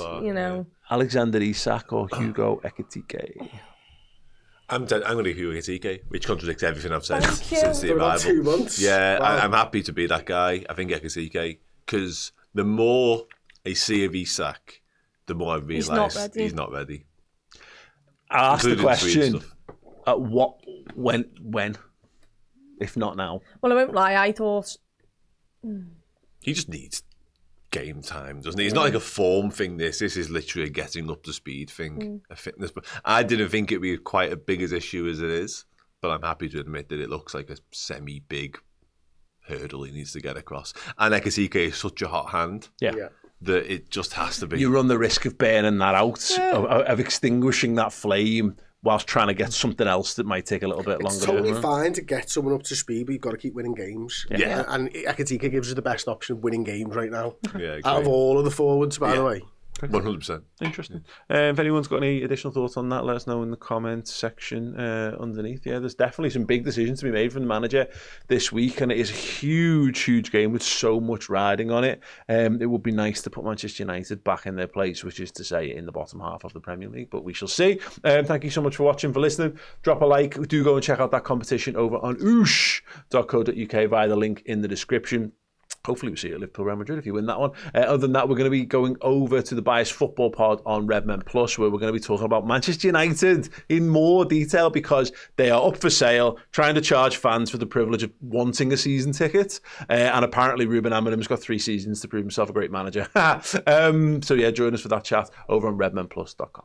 A: Alexander Isak or Hugo Ekitike.
D: I'm going to Hugo Ekitike, which contradicts everything I've said since the
B: for
D: arrival.
B: About 2 months.
D: Yeah,
B: wow.
D: I'm happy to be that guy. I think Ekitike, because the more I see of Isak, the more I realise he's not ready.
A: I asked the question, when, if not now?
C: Well, I won't lie, I thought...
D: He just needs game time, doesn't he? It's not like a form thing. This is literally a getting up to speed thing, a fitness. But I didn't think it'd be quite as big as issue as it is. But I'm happy to admit that it looks like a semi-big hurdle he needs to get across. And Ekitike is such a hot hand.
A: Yeah.
D: That it just has to be.
A: You run the risk of burning that out, of extinguishing that flame whilst trying to get something else that might take a little bit longer.
B: It's totally fine to get someone up to speed, but you've got to keep winning games.
D: Yeah.
B: And Ekitike gives you the best option of winning games right now.
D: Yeah,
B: out of all of the forwards, by the way.
D: 100%.
A: Interesting. If anyone's got any additional thoughts on that, let us know in the comments section underneath. Yeah, there's definitely some big decisions to be made from the manager this week, and it is a huge game with so much riding on it. It would be nice to put Manchester United back in their place, which is to say in the bottom half of the Premier League, but we shall see. Thank you so much for watching, for listening. Drop a like. Do go and check out that competition over on oosh.co.uk via the link in the description. Hopefully we see you at Liverpool Real Madrid if you win that one. Other than that, we're going to be going over to the Biased Football Pod on Redmen Plus, where we're going to be talking about Manchester United in more detail, because they are up for sale, trying to charge fans for the privilege of wanting a season ticket. And apparently Ruben Amorim's got 3 seasons to prove himself a great manager. So yeah, join us for that chat over on redmenplus.com.